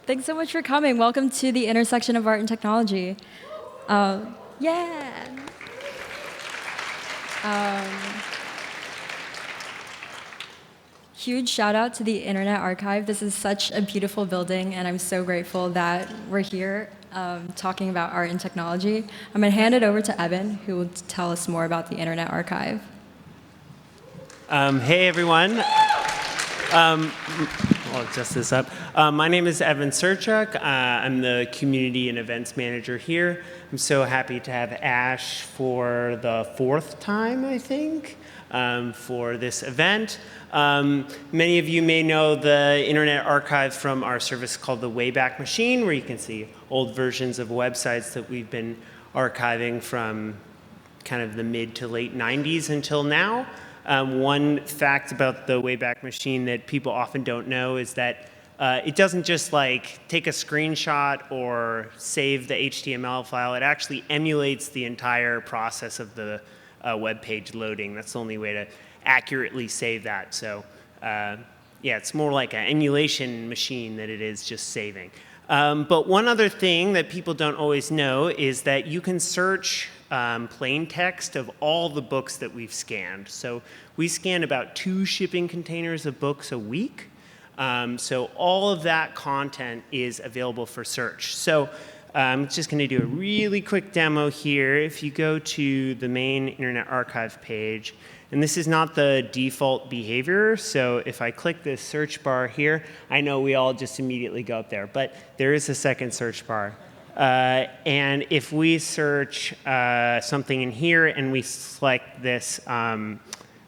Thanks so much for coming. Welcome to the intersection of art and technology. Yeah. Huge shout out to the Internet Archive. This is such a beautiful building, and I'm so grateful that we're here talking about art and technology. I'm going to hand it over to Evan, who will tell us more about the Internet Archive. Hey, everyone. I'll adjust this up. My name is Evan Serchuk. I'm the Community and Events Manager here. I'm so happy to have Ash for the 4th time, I think, for this event. Many of you may know the Internet Archive from our service called the Wayback Machine, where you can see old versions of websites that we've been archiving from kind of the mid to late 90s until now. One fact about the Wayback Machine that people often don't know is that it doesn't just like take a screenshot or save the HTML file. It actually emulates the entire process of the web page loading. That's the only way to accurately save that. So yeah, it's more like an emulation machine than it is just saving. But one other thing that people don't always know is that you can search plain text of all the books that we've scanned. So we scan about 2 shipping containers of books a week. So all of that content is available for search. So I'm just going to do a really quick demo here. If you go to the main Internet Archive page, and this is not the default behavior, so if I click this search bar here, I know we all just immediately go up there, but there is a second search bar. And if we search something in here and we select this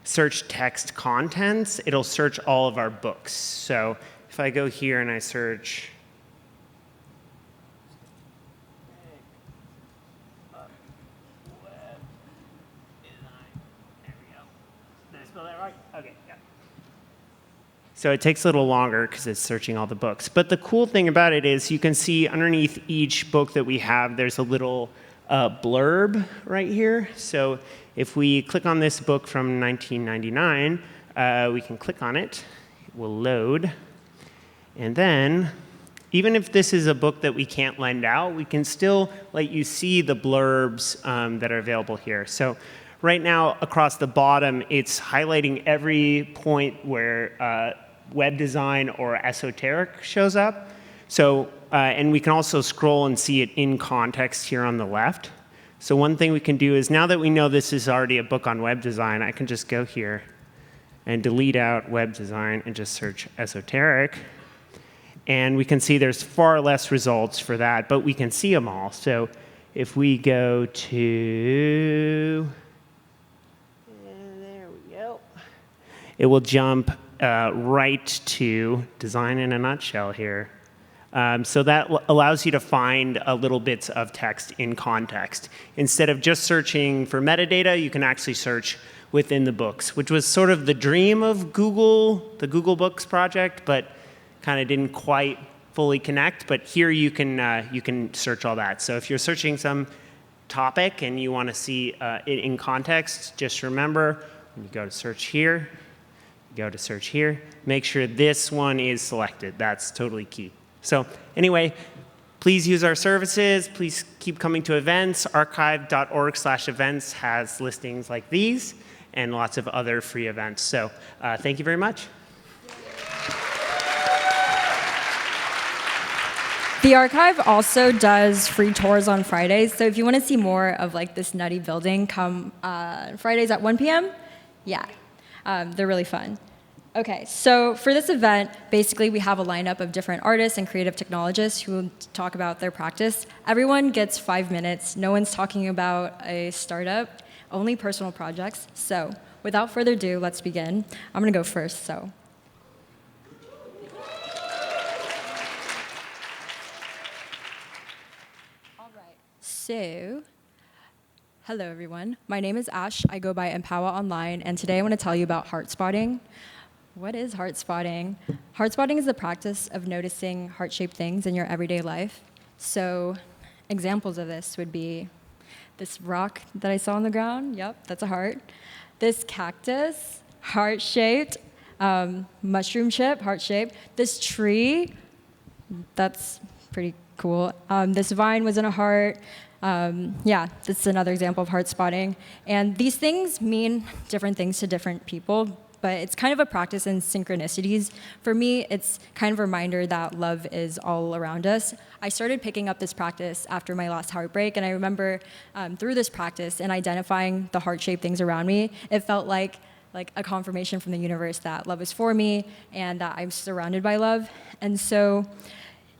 search text contents, it'll search all of our books. So if I go here and I search web design, there we go. Did I spell that right? Okay, yeah. So it takes a little longer because it's searching all the books. But the cool thing about it is you can see underneath each book that we have, there's a little blurb right here. So if we click on this book from 1999, we can click on it. It will load. And then, even if this is a book that we can't lend out, we can still let you see the blurbs that are available here. So right now, across the bottom, it's highlighting every point where web design or esoteric shows up. So, and we can also scroll and see it in context here on the left. So one thing we can do is, now that we know this is already a book on web design, I can just go here and delete out web design and just search esoteric. And we can see there's far less results for that, but we can see them all. So if we go to, there we go, it will jump right to design in a nutshell here. So that allows you to find little bits of text in context. Instead of just searching for metadata, you can actually search within the books, which was sort of the dream of Google, the Google Books project, but kind of didn't quite fully connect. But here you can search all that. So if you're searching some topic and you want to see it in context, just remember, when you go to search here, go to search here, make sure this one is selected. That's totally key. So anyway, please use our services. Please keep coming to events. Archive.org/events has listings like these and lots of other free events. So thank you very much. The archive also does free tours on Fridays. So if you want to see more of like this nutty building, come Fridays at 1 p.m. Yeah, they're really fun. Okay, so for this event, basically we have a lineup of different artists and creative technologists who will talk about their practice. Everyone gets 5 minutes. No one's talking about a startup, only personal projects. So without further ado, let's begin. I'm gonna go first, so. All right, so. Hello everyone, my name is Ash. I go by Empower Online, and today I wanna tell you about heart spotting. What is heart spotting? Heart spotting is the practice of noticing heart-shaped things in your everyday life. So examples of this would be this rock that I saw on the ground. Yep, that's a heart. This cactus, heart-shaped. Mushroom chip, heart-shaped. This tree, That's pretty cool. This vine was in a heart. Yeah, this is another example of heart spotting. And these things mean different things to different people, but it's kind of a practice in synchronicities. For me, it's kind of a reminder that love is all around us. I started picking up this practice after my last heartbreak, and I remember through this practice and identifying the heart-shaped things around me, it felt like a confirmation from the universe that love is for me and that I'm surrounded by love. And so,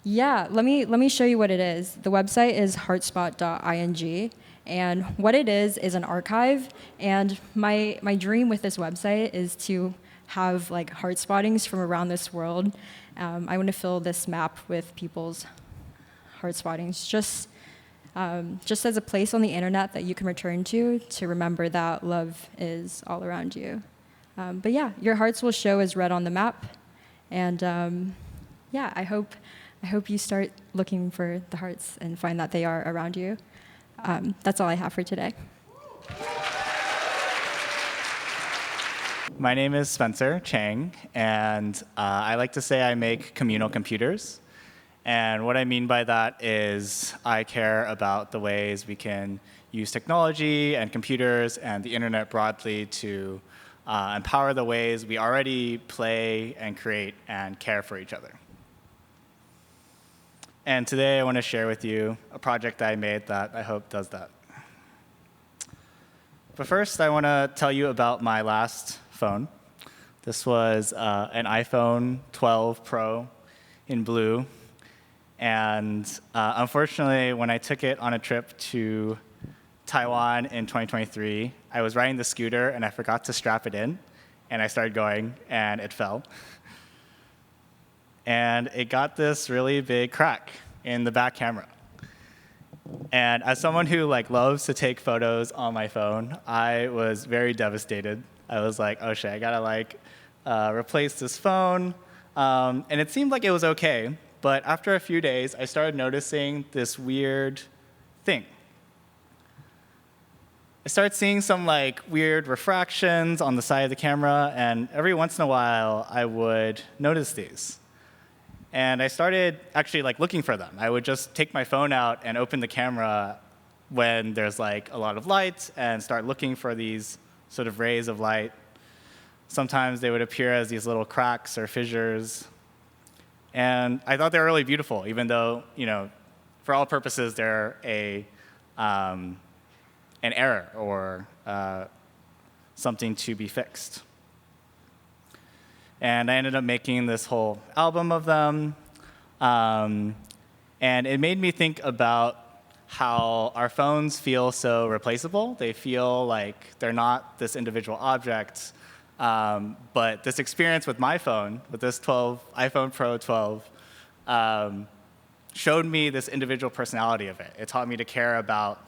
yeah, let me show you what it is. The website is heartspott.ing, and what it is an archive. And my dream with this website is to have like heart spottings from around this world. I want to fill this map with people's heart spottings, just as a place on the internet that you can return to remember that love is all around you. But yeah, your hearts will show as red on the map, and yeah, I hope you start looking for the hearts and find that they are around you. That's all I have for today. My name is Spencer Chang, and I like to say I make communal computers. And what I mean by that is I care about the ways we can use technology and computers and the internet broadly to empower the ways we already play and create and care for each other. And today I want to share with you a project I made that I hope does that. But first, I want to tell you about my last phone. This was an iPhone 12 Pro in blue. And unfortunately, when I took it on a trip to Taiwan in 2023, I was riding the scooter and I forgot to strap it in. And I started going and it fell. And it got this really big crack in the back camera. And as someone who loves to take photos on my phone, I was very devastated. I was like, oh shit, I gotta replace this phone. And it seemed like it was okay. But after a few days, I started noticing this weird thing. I started seeing some weird refractions on the side of the camera, and every once in a while, I would notice these. And I started actually looking for them. I would just take my phone out and open the camera when there's a lot of light and start looking for these sort of rays of light. Sometimes they would appear as these little cracks or fissures. And I thought they were really beautiful, even though, for all purposes, they're an error or something to be fixed. And I ended up making this whole album of them. And it made me think about how our phones feel so replaceable. They feel like they're not this individual object. But this experience with my phone, with this iPhone Pro 12, showed me this individual personality of it. It taught me to care about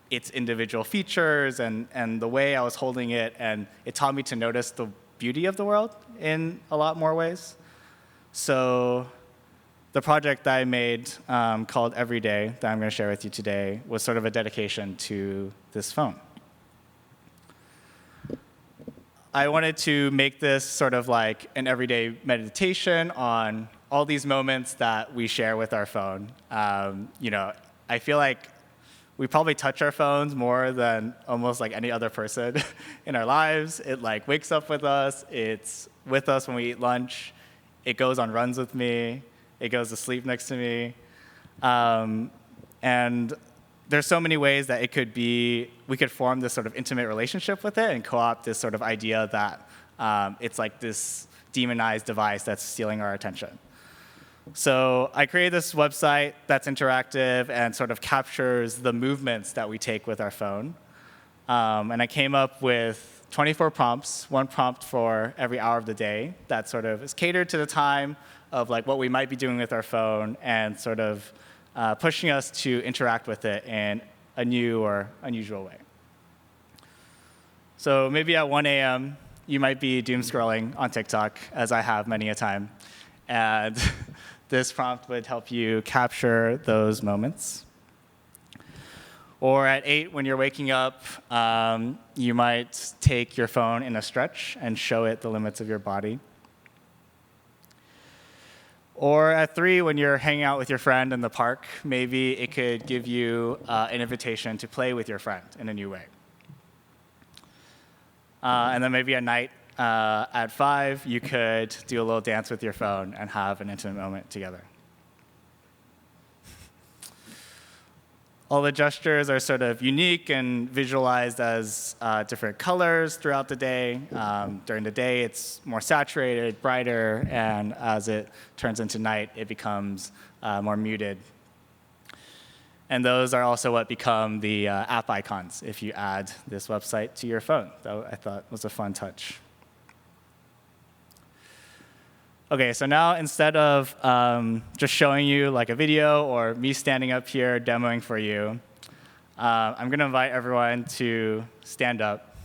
its individual features and the way I was holding it, and it taught me to notice the beauty of the world in a lot more ways. So the project that I made called Everyday, that I'm going to share with you today, was sort of a dedication to this phone. I wanted to make this sort of an everyday meditation on all these moments that we share with our phone. I feel like we probably touch our phones more than almost any other person in our lives. It wakes up with us. It's with us when we eat lunch. It goes on runs with me. It goes to sleep next to me. And there's so many ways that we could form this sort of intimate relationship with it and co-opt this sort of idea that it's this demonized device that's stealing our attention. So I created this website that's interactive and sort of captures the movements that we take with our phone. And I came up with 24 prompts, one prompt for every hour of the day that sort of is catered to the time of what we might be doing with our phone and sort of pushing us to interact with it in a new or unusual way. So maybe at 1 a.m., you might be doom scrolling on TikTok, as I have many a time. And this prompt would help you capture those moments. Or at 8, when you're waking up, you might take your phone in a stretch and show it the limits of your body. Or at 3, when you're hanging out with your friend in the park, maybe it could give you an invitation to play with your friend in a new way. And then maybe at night, at 5, you could do a little dance with your phone and have an intimate moment together. All the gestures are sort of unique and visualized as different colors throughout the day. During the day, it's more saturated, brighter, and as it turns into night, it becomes more muted. And those are also what become the app icons if you add this website to your phone. That I thought was a fun touch. OK, so now instead of just showing you like a video or me standing up here demoing for you, I'm going to invite everyone to stand up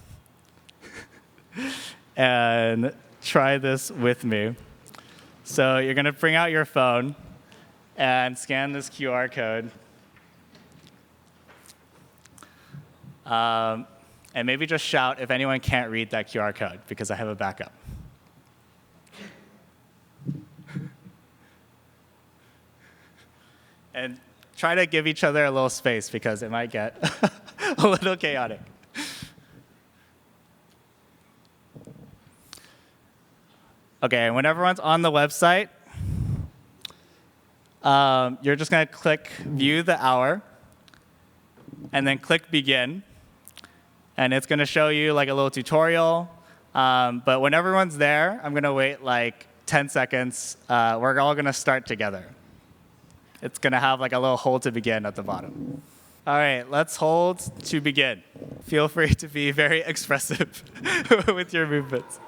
and try this with me. So you're going to bring out your phone and scan this QR code. And maybe just shout if anyone can't read that QR code, because I have a backup. And try to give each other a little space, because it might get a little chaotic. OK, when everyone's on the website, you're just going to click View the Hour, and then click Begin. And it's going to show you like a little tutorial. But when everyone's there, I'm going to wait like 10 seconds. We're all going to start together. It's going to have like a little hold to begin at the bottom. All right, let's hold to begin. Feel free to be very expressive with your movements.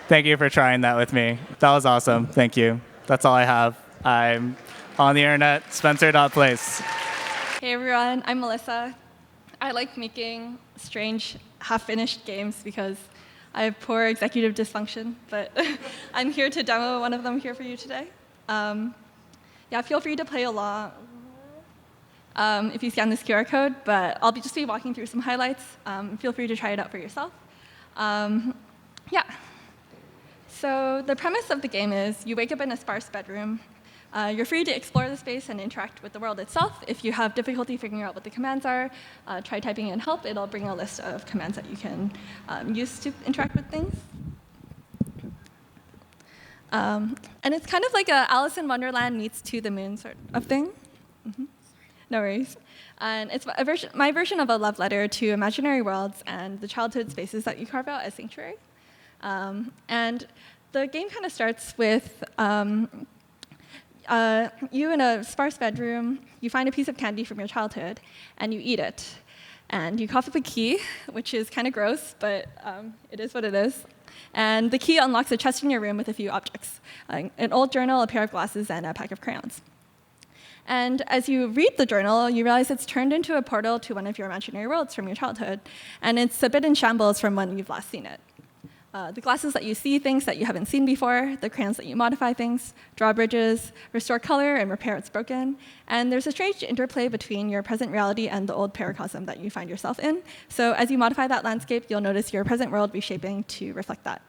Thank you for trying that with me. That was awesome. Thank you. That's all I have. I'm on the internet, Spencer.place. Hey everyone, I'm Melissa. I like making strange, half-finished games because I have poor executive dysfunction, but I'm here to demo one of them here for you today. Yeah, feel free to play along if you scan this QR code, but I'll just be walking through some highlights. Feel free to try it out for yourself. Yeah. So the premise of the game is you wake up in a sparse bedroom. You're free to explore the space and interact with the world itself. If you have difficulty figuring out what the commands are, try typing in help. It'll bring a list of commands that you can use to interact with things. And it's kind of like a Alice in Wonderland meets To the Moon sort of thing. No worries. And it's my version of a love letter to imaginary worlds and the childhood spaces that you carve out as sanctuary. And the game kind of starts with you in a sparse bedroom. You find a piece of candy from your childhood, and you eat it. And you cough up a key, which is kind of gross, but it is what it is. And the key unlocks a chest in your room with a few objects, an old journal, a pair of glasses, and a pack of crayons. And as you read the journal, you realize it's turned into a portal to one of your imaginary worlds from your childhood, and it's a bit in shambles from when you've last seen it. The glasses let you see things that you haven't seen before, the crayons let you modify things, draw bridges, restore color, and repair what's broken. And there's a strange interplay between your present reality and the old paracosm that you find yourself in. So as you modify that landscape, you'll notice your present world reshaping to reflect that.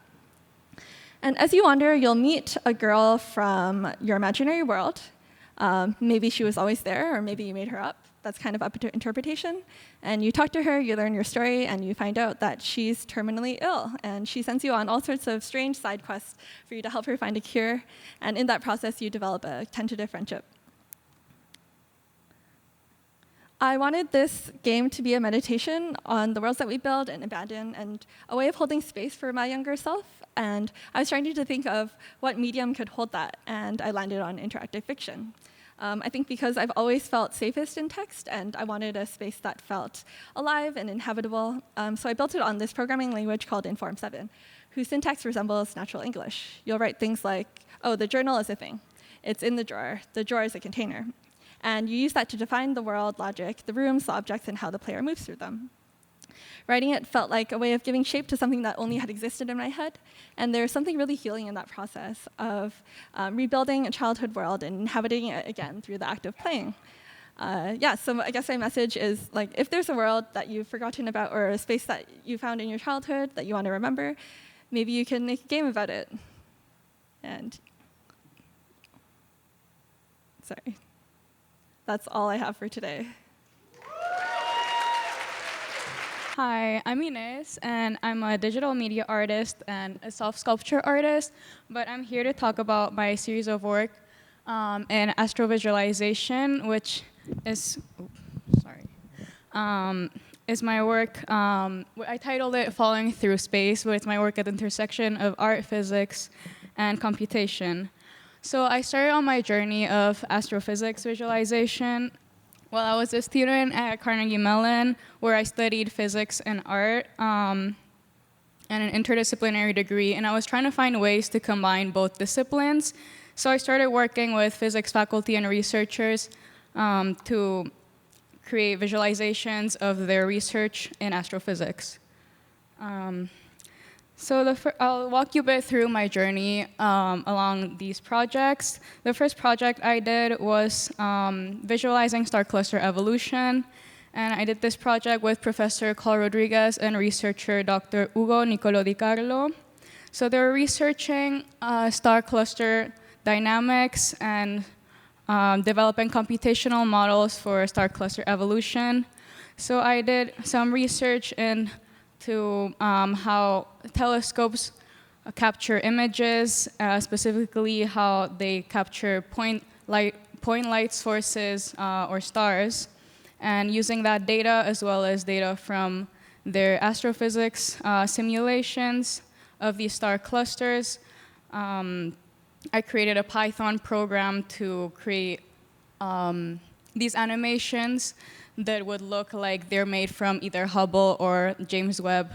And as you wander, you'll meet a girl from your imaginary world. Maybe she was always there, or maybe you made her up. That's kind of up to interpretation. And you talk to her, you learn your story, and you find out that she's terminally ill. And she sends you on all sorts of strange side quests for you to help her find a cure. And in that process, you develop a tentative friendship. I wanted this game to be a meditation on the worlds that we build and abandon, and a way of holding space for my younger self. And I was trying to think of what medium could hold that, and I landed on interactive fiction. I think because I've always felt safest in text, and I wanted a space that felt alive and inhabitable. So I built it on this programming language called Inform 7, whose syntax resembles natural English. You'll write things like, oh, the journal is a thing. It's in the drawer. The drawer is a container. And you use that to define the world, logic, the rooms, the objects, and how the player moves through them. Writing it felt like a way of giving shape to something that only had existed in my head. And there's something really healing in that process of rebuilding a childhood world and inhabiting it again through the act of playing. Yeah, so I guess my message is, like, if there's a world that you've forgotten about or a space that you found in your childhood that you want to remember, maybe you can make a game about it. And Sorry. That's all I have for today. Hi, I'm Inés, and I'm a digital media artist and a self-sculpture artist, but I'm here to talk about my series of work in astrovisualization, which is, is my work, I titled it Falling Through Space, but it's my work at the intersection of art, physics, and computation. So I started on my journey of astrophysics visualization while I was a student at Carnegie Mellon, where I studied physics and art and an interdisciplinary degree, and I was trying to find ways to combine both disciplines. So I started working with physics faculty and researchers to create visualizations of their research in astrophysics. I'll walk you a bit through my journey along these projects. The first project I did was visualizing star cluster evolution. And I did this project with Professor Kelin Rodríguez and researcher Dr. Ugo Nicolo Di Carlo. So they were researching star cluster dynamics and developing computational models for star cluster evolution. So I did some research into how telescopes capture images, specifically how they capture point light sources or stars, and using that data as well as data from their astrophysics simulations of these star clusters, I created a Python program to create these animations that would look like they're made from either Hubble or James Webb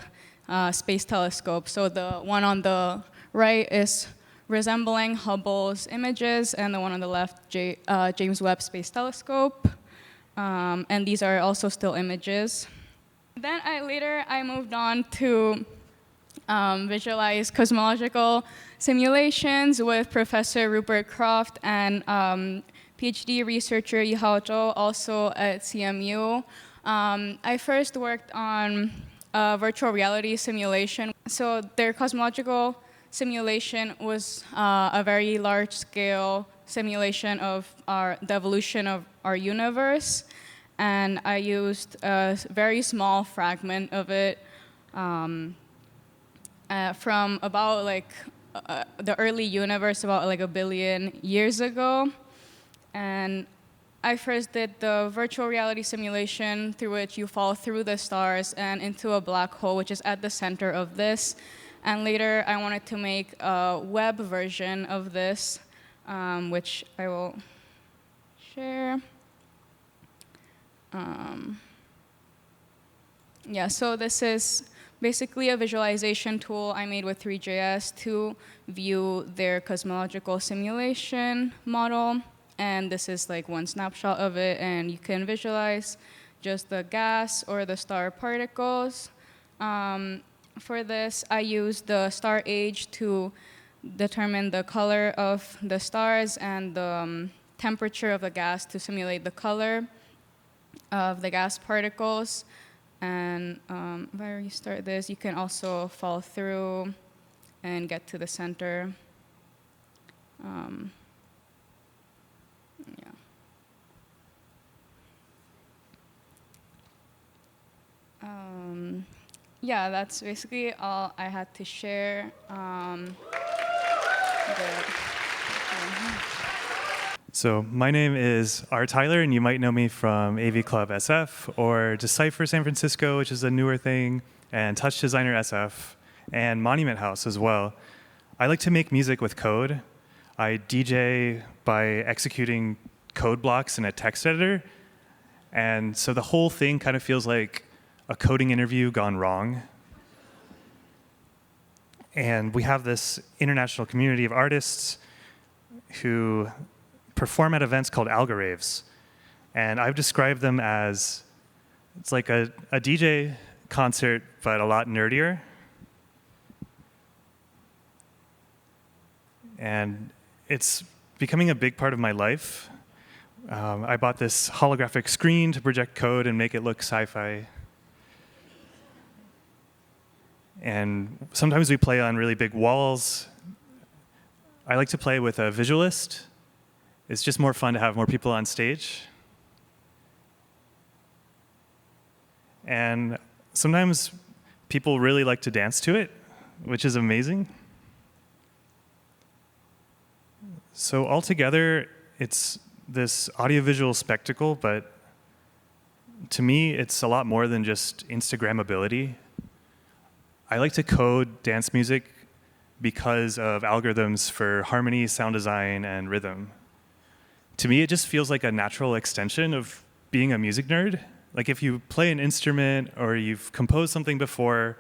Space Telescope. So the one on the right is resembling Hubble's images, and the one on the left, James Webb Space Telescope. And these are also still images. Then later I moved on to visualize cosmological simulations with Professor Rupert Croft and PhD researcher Yihao Zhou, also at CMU. I first worked on virtual reality simulation. So their cosmological simulation was a very large-scale simulation of the evolution of our universe. And I used a very small fragment of it from about the early universe, about like 1 billion years ago. And I first did the virtual reality simulation through which you fall through the stars and into a black hole, which is at the center of this. And later I wanted to make a web version of this, which I will share. So this is basically a visualization tool I made with Three.js to view their cosmological simulation model. And this is like one snapshot of it, and you can visualize just the gas or the star particles. For this, I used the star age to determine the color of the stars and the temperature of the gas to simulate the color of the gas particles. And if I restart this, you can also fall through and get to the center. That's basically all I had to share. So my name is Rtyler, and you might know me from AV Club SF or Decipher San Francisco, which is a newer thing, and Touch Designer SF, and Monument House as well. I like to make music with code. I DJ by executing code blocks in a text editor, and so the whole thing kind of feels like a coding interview gone wrong. And we have this international community of artists who perform at events called algoraves. And I've described them as, it's like a DJ concert, but a lot nerdier. And it's becoming a big part of my life. I bought this holographic screen to project code and make it look sci-fi. And sometimes we play on really big walls. I like to play with a visualist, It's just more fun to have more people on stage. And sometimes people really like to dance to it, which is amazing. So altogether, it's this audiovisual spectacle, but to me, it's a lot more than just Instagrammability. I like to code dance music because of algorithms for harmony, sound design, and rhythm. To me, it just feels like a natural extension of being a music nerd. Like if you play an instrument or you've composed something before,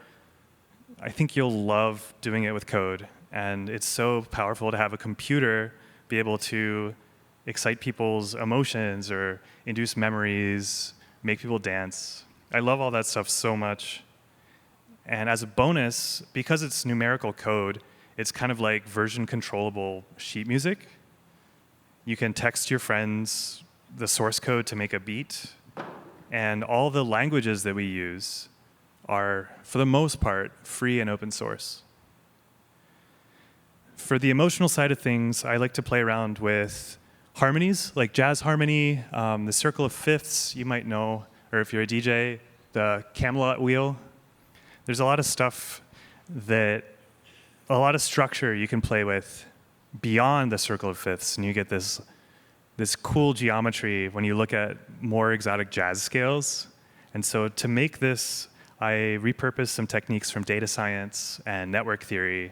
I think you'll love doing it with code. And it's so powerful to have a computer be able to excite people's emotions or induce memories, make people dance. I love all that stuff so much. And as a bonus, because it's numerical code, it's kind of like version controllable sheet music. You can text your friends the source code to make a beat. And all the languages that we use are, for the most part, free and open source. For the emotional side of things, I like to play around with harmonies, like jazz harmony, the circle of fifths, you might know, or if you're a DJ, the Camelot wheel. There's a lot of stuff a lot of structure you can play with beyond the circle of fifths, and you get this cool geometry when you look at more exotic jazz scales. And so to make this, I repurposed some techniques from data science and network theory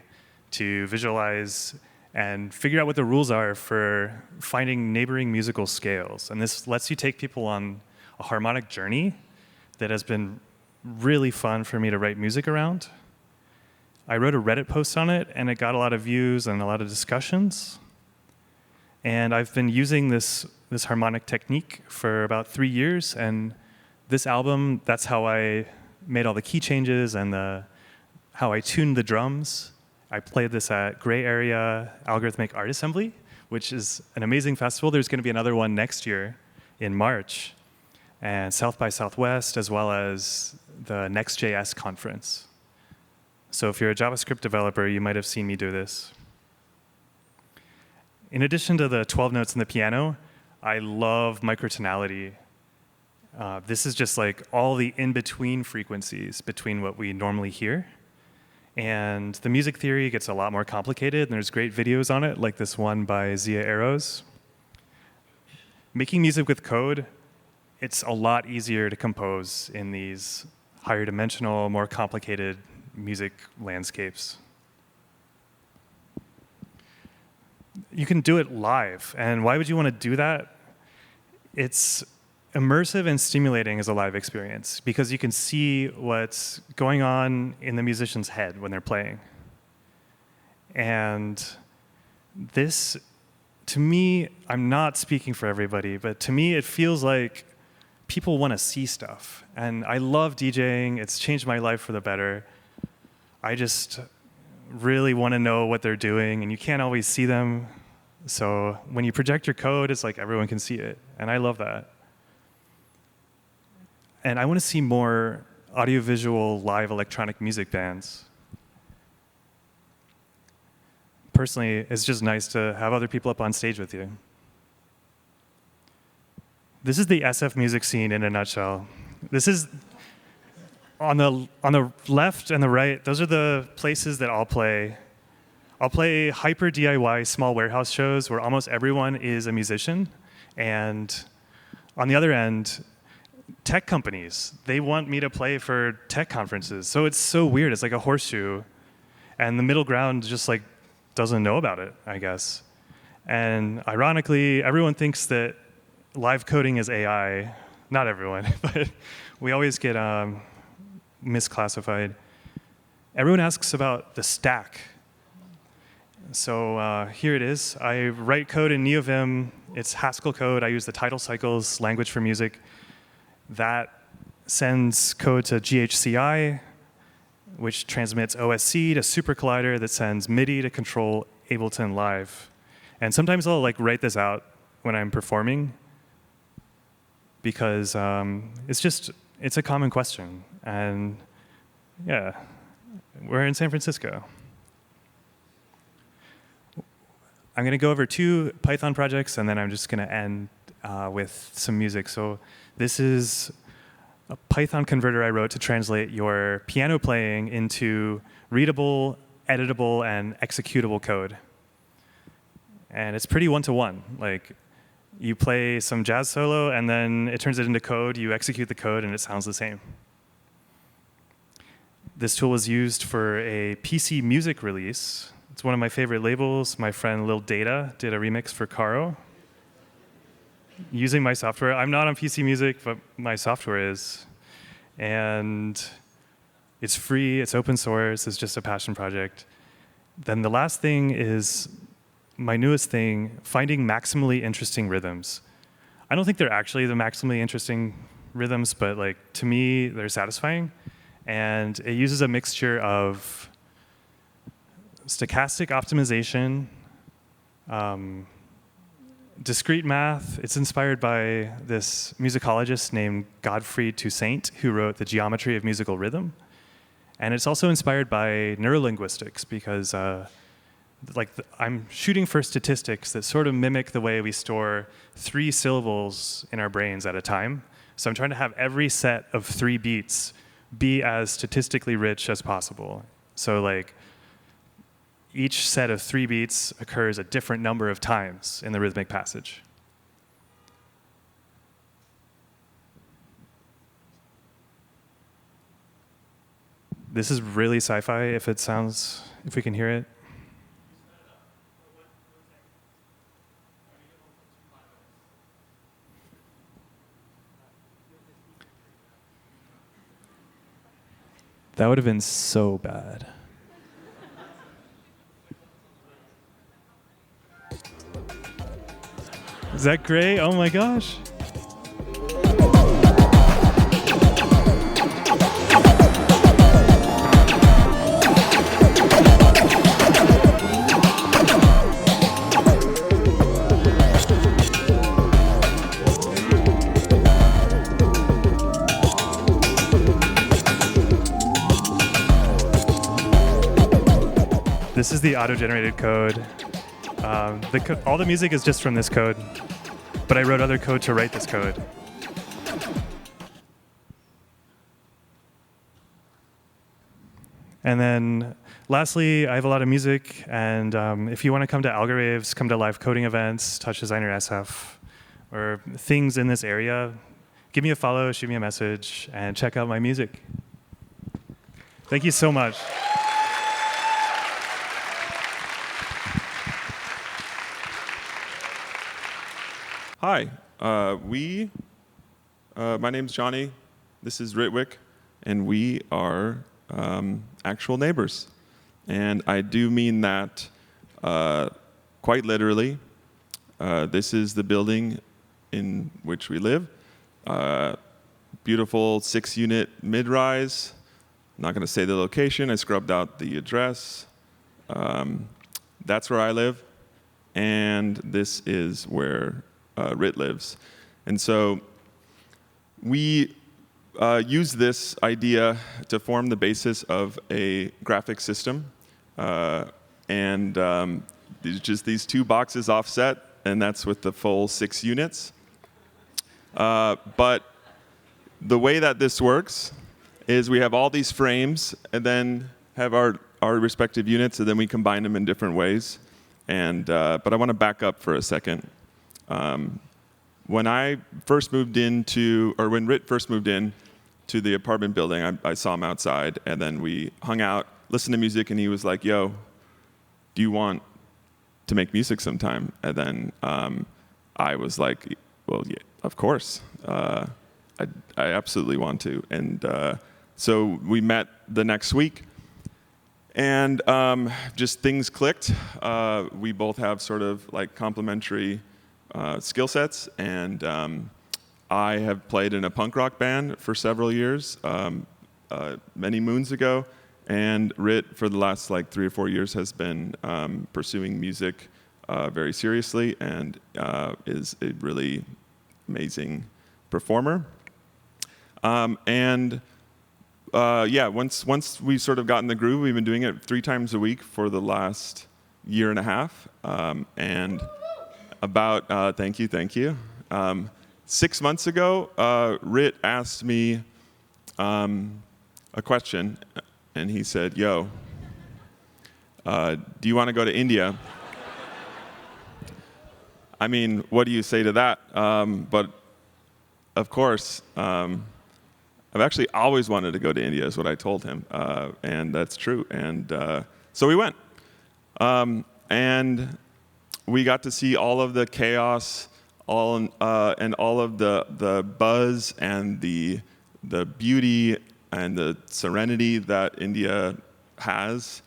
to visualize and figure out what the rules are for finding neighboring musical scales. And this lets you take people on a harmonic journey that has been really fun for me to write music around. I wrote a Reddit post on it, and it got a lot of views and a lot of discussions. And I've been using this harmonic technique for about 3 years, and this album, that's how I made all the key changes and how I tuned the drums. I played this at Gray Area Algorithmic Art Assembly, which is an amazing festival. There's going to be another one next year in March, and South by Southwest, as well as the Next.js conference. So if you're a JavaScript developer, you might have seen me do this. In addition to the 12 notes in the piano, I love microtonality. This is just like all the in-between frequencies between what we normally hear. And the music theory gets a lot more complicated, and there's great videos on it, like this one by Zia Eros. Making music with code, it's a lot easier to compose in these higher dimensional, more complicated music landscapes. You can do it live, and why would you want to do that? It's immersive and stimulating as a live experience because you can see what's going on in the musician's head when they're playing. And this, to me, I'm not speaking for everybody, but to me it feels like people want to see stuff. And I love DJing. It's changed my life for the better. I just really want to know what they're doing, and you can't always see them. So when you project your code, it's like everyone can see it, and I love that. And I want to see more audiovisual live electronic music bands. Personally, it's just nice to have other people up on stage with you. This is the SF music scene in a nutshell. This is on the left and the right, those are the places that I'll play. I'll play hyper DIY small warehouse shows where almost everyone is a musician. And on the other end, tech companies, they want me to play for tech conferences. So it's so weird. It's like a horseshoe. And the middle ground just like doesn't know about it, I guess. And ironically, everyone thinks that live coding is AI. Not everyone, but we always get misclassified. Everyone asks about the stack. So here it is. I write code in NeoVim. It's Haskell code. I use the tidal cycles language for music. That sends code to GHCI, which transmits OSC to SuperCollider that sends MIDI to control Ableton Live. And sometimes I'll like write this out when I'm performing because it's a common question. And yeah, we're in San Francisco. I'm going to go over 2 Python projects, and then I'm just going to end with some music. So this is a Python converter I wrote to translate your piano playing into readable, editable, and executable code. And it's pretty one-to-one. Like, you play some jazz solo, and then it turns it into code. You execute the code, and it sounds the same. This tool was used for a PC music release. It's one of my favorite labels. My friend Lil Data did a remix for Caro using my software. I'm not on PC Music, but my software is. And it's free, it's open source, it's just a passion project. Then the last thing is my newest thing, finding maximally interesting rhythms. I don't think they're actually the maximally interesting rhythms, but like to me, they're satisfying. And it uses a mixture of stochastic optimization, discrete math. It's inspired by this musicologist named Godfried Toussaint, who wrote The Geometry of Musical Rhythm. And it's also inspired by neurolinguistics because I'm shooting for statistics that sort of mimic the way we store 3 syllables in our brains at a time. So I'm trying to have every set of 3 beats be as statistically rich as possible. So like each set of 3 beats occurs a different number of times in the rhythmic passage. This is really sci-fi if we can hear it. That would have been so bad. Is that great? Oh my gosh. This is the auto-generated code. All the music is just from this code, but I wrote other code to write this code. And then lastly, I have a lot of music, and if you want to come to Algoraves, come to live coding events, Touch Designer SF, or things in this area, give me a follow, shoot me a message, and check out my music. Thank you so much. Hi, my name's Jonny, this is Ritwik, and we are actual neighbors. And I do mean that quite literally. This is the building in which we live. Beautiful 6-unit mid-rise. I'm not going to say the location, I scrubbed out the address. That's where I live, and this is where Rit lives. And so we use this idea to form the basis of a graphic system. Just these 2 boxes offset, and that's with the full 6 units. But the way that this works is we have all these frames and then have our respective units, and then we combine them in different ways. But I want to back up for a second. When I first moved into, or when Rit first moved in to the apartment building, I saw him outside, and then we hung out, listened to music, and he was like, "Yo, do you want to make music sometime?" And then I was like, "Well, yeah, of course. I absolutely want to." And so we met the next week, and just things clicked. We both have sort of like complementary skill sets, and I have played in a punk rock band for several years, many moons ago, and Rit for the last like 3 or 4 years has been pursuing music very seriously, and is a really amazing performer. Once we sort of got in the groove, we've been doing it 3 times a week for the last year and a half. And about, thank you. 6 months ago, Rit asked me a question, and he said, yo, do you want to go to India? I mean, what do you say to that? But of course, I've actually always wanted to go to India, is what I told him, and that's true. And so we went, and we got to see all of the chaos, and all of the buzz and the beauty and the serenity that India has.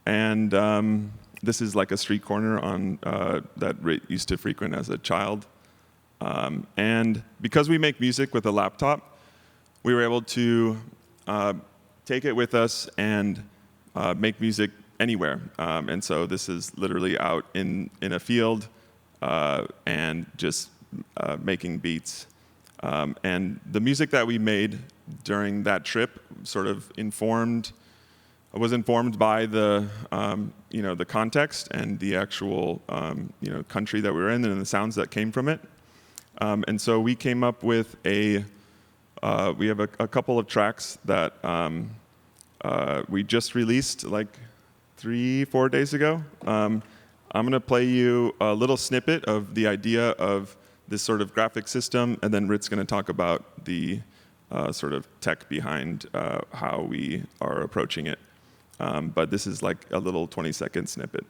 And this is like a street corner on that Rit used to frequent as a child. And because we make music with a laptop, we were able to take it with us and make music anywhere. And so this is literally out in a field and just making beats. And the music that we made during that trip sort of was informed by the the context and the actual country that we were in and the sounds that came from it. And so we came up with we have a couple of tracks that we just released like 3-4 days ago. I'm going to play you a little snippet of the idea of this sort of graphic system, and then Rit's going to talk about the sort of tech behind how we are approaching it. But this is like a little 20-second snippet.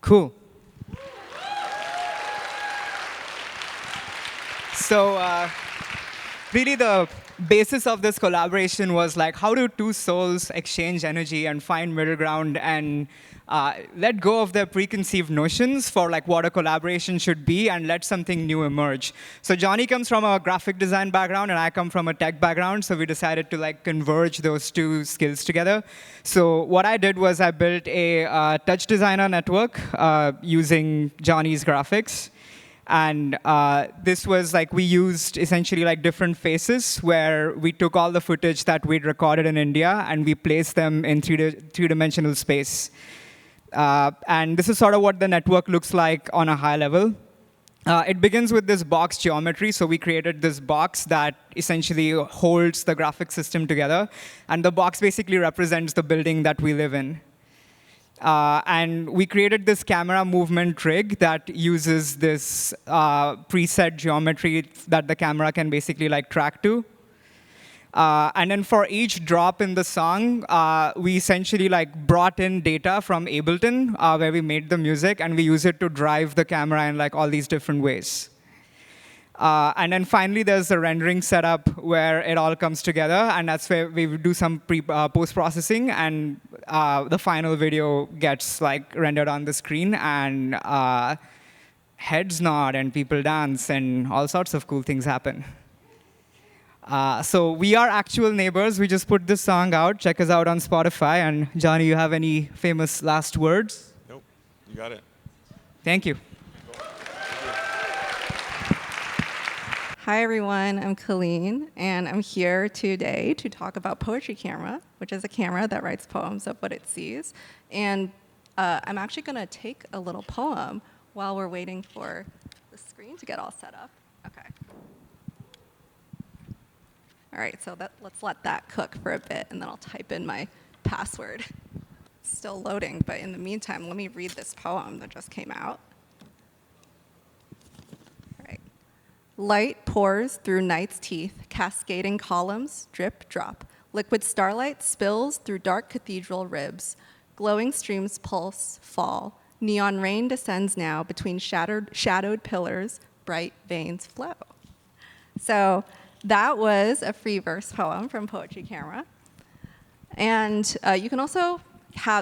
Cool. So really the basis of this collaboration was like, how do two souls exchange energy and find middle ground and let go of their preconceived notions for like what a collaboration should be and let something new emerge. So Jonny comes from a graphic design background and I come from a tech background, so we decided to like converge those two skills together. So what I did was I built a touch designer network using Jonny's graphics. And this was like, we used essentially like different faces where we took all the footage that we'd recorded in India and we placed them in three-dimensional space. And this is sort of what the network looks like on a high level. It begins with this box geometry. So we created this box that essentially holds the graphic system together. And the box basically represents the building that we live in. And we created this camera movement rig that uses this preset geometry that the camera can basically like track to. And then for each drop in the song, we essentially like brought in data from Ableton, where we made the music, and we use it to drive the camera in like all these different ways. And then finally, there's the rendering setup where it all comes together, and that's where we do some post-processing, and the final video gets like rendered on the screen, and heads nod, and people dance, and all sorts of cool things happen. So we are actual neighbors. We just put this song out. Check us out on Spotify. And Jonny, you have any famous last words? Nope, you got it. Thank you. Hi, everyone. I'm Kelin, and I'm here today to talk about Poetry Camera, which is a camera that writes poems of what it sees. And I'm actually going to take a little poem while we're waiting for the screen to get all set up. Okay. All right, so let's let that cook for a bit, and then I'll type in my password. Still loading, but in the meantime, let me read this poem that just came out. All right. Light pours through night's teeth, cascading columns, drip, drop. Liquid starlight spills through dark cathedral ribs. Glowing streams pulse, fall. Neon rain descends now between shadowed pillars, bright veins flow. So that was a free verse poem from Poetry Camera. And you can also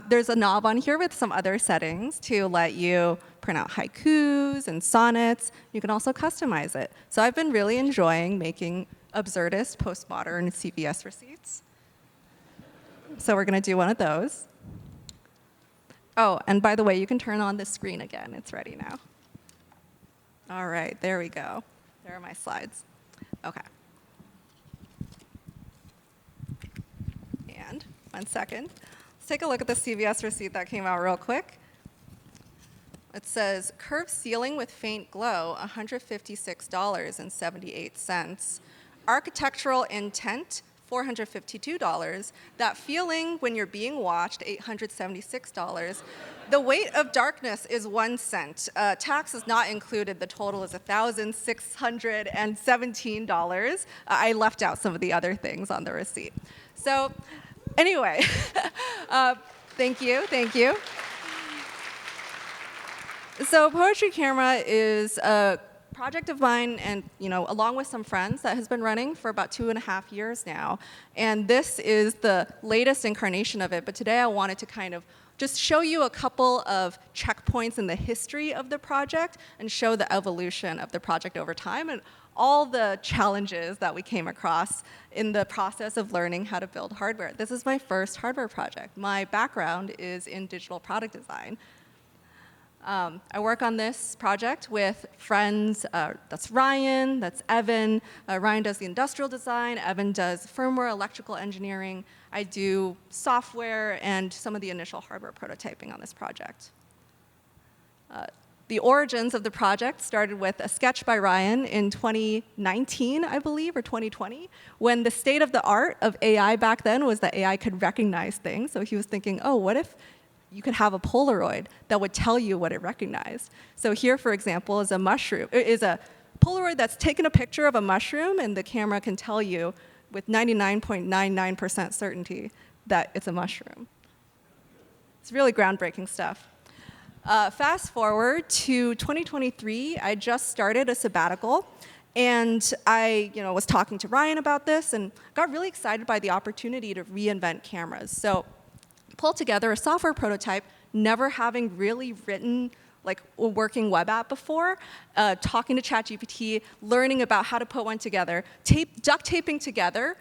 there's a knob on here with some other settings to let you print out haikus and sonnets. You can also customize it. So I've been really enjoying making absurdist postmodern CVS receipts. So we're going to do one of those. Oh, and by the way, you can turn on the screen again. It's ready now. All right, there we go. There are my slides. Okay. And 1 second. Let's take a look at the CVS receipt that came out real quick. It says, curved ceiling with faint glow, $156.78. Architectural intent, $452. That feeling when you're being watched, $876. The weight of darkness is 1 cent. Tax is not included. The total is $1,617. I left out some of the other things on the receipt. So anyway, thank you. So Poetry Camera is a project of mine, and along with some friends, that has been running for about 2.5 years now. And this is the latest incarnation of it. But today I wanted to kind of just show you a couple of checkpoints in the history of the project and show the evolution of the project over time and all the challenges that we came across in the process of learning how to build hardware. This is my first hardware project. My background is in digital product design. I work on this project with friends. That's Ryan, that's Evan. Ryan does the industrial design. Evan does firmware, electrical engineering. I do software and some of the initial hardware prototyping on this project. The origins of the project started with a sketch by Ryan in 2019, I believe, or 2020, when the state of the art of AI back then was that AI could recognize things. So he was thinking, oh, what if you could have a Polaroid that would tell you what it recognized? So here, for example, is a Polaroid that's taken a picture of a mushroom, and the camera can tell you with 99.99% certainty that it's a mushroom. It's really groundbreaking stuff. Fast forward to 2023, I just started a sabbatical, and I was talking to Ryan about this and got really excited by the opportunity to reinvent cameras. So pulled together a software prototype, never having really written like a working web app before, talking to ChatGPT, learning about how to put one together, duct taping together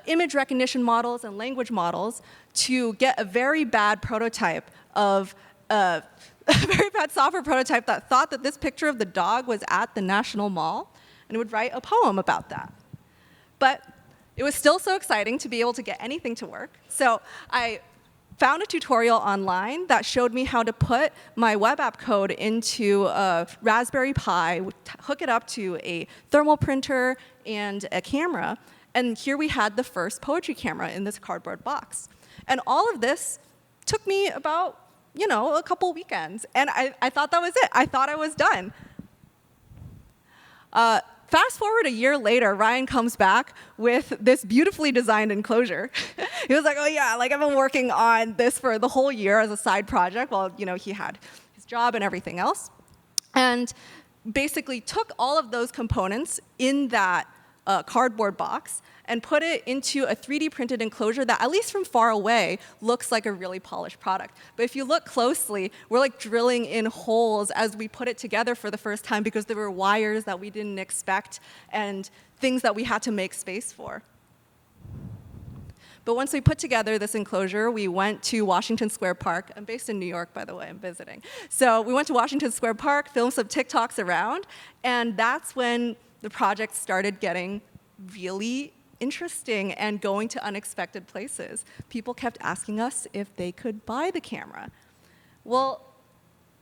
image recognition models and language models to get a very bad prototype of a very bad software prototype that thought that this picture of the dog was at the National Mall, and it would write a poem about that. But it was still so exciting to be able to get anything to work. So I found a tutorial online that showed me how to put my web app code into a Raspberry Pi, hook it up to a thermal printer and a camera, and here we had the first Poetry Camera in this cardboard box. And all of this took me about a couple weekends, and I thought that was it. I thought I was done. Fast forward a year later, Ryan comes back with this beautifully designed enclosure. He was like, oh yeah, I've been working on this for the whole year as a side project while he had his job and everything else. And basically took all of those components in that cardboard box and put it into a 3D printed enclosure that, at least from far away, looks like a really polished product. But if you look closely, we're drilling in holes as we put it together for the first time because there were wires that we didn't expect and things that we had to make space for. But once we put together this enclosure, we went to Washington Square Park. I'm based in New York, by the way, I'm visiting. So we went to Washington Square Park, filmed some TikToks around, and that's when the project started getting really interesting and going to unexpected places. People kept asking us if they could buy the camera. Well,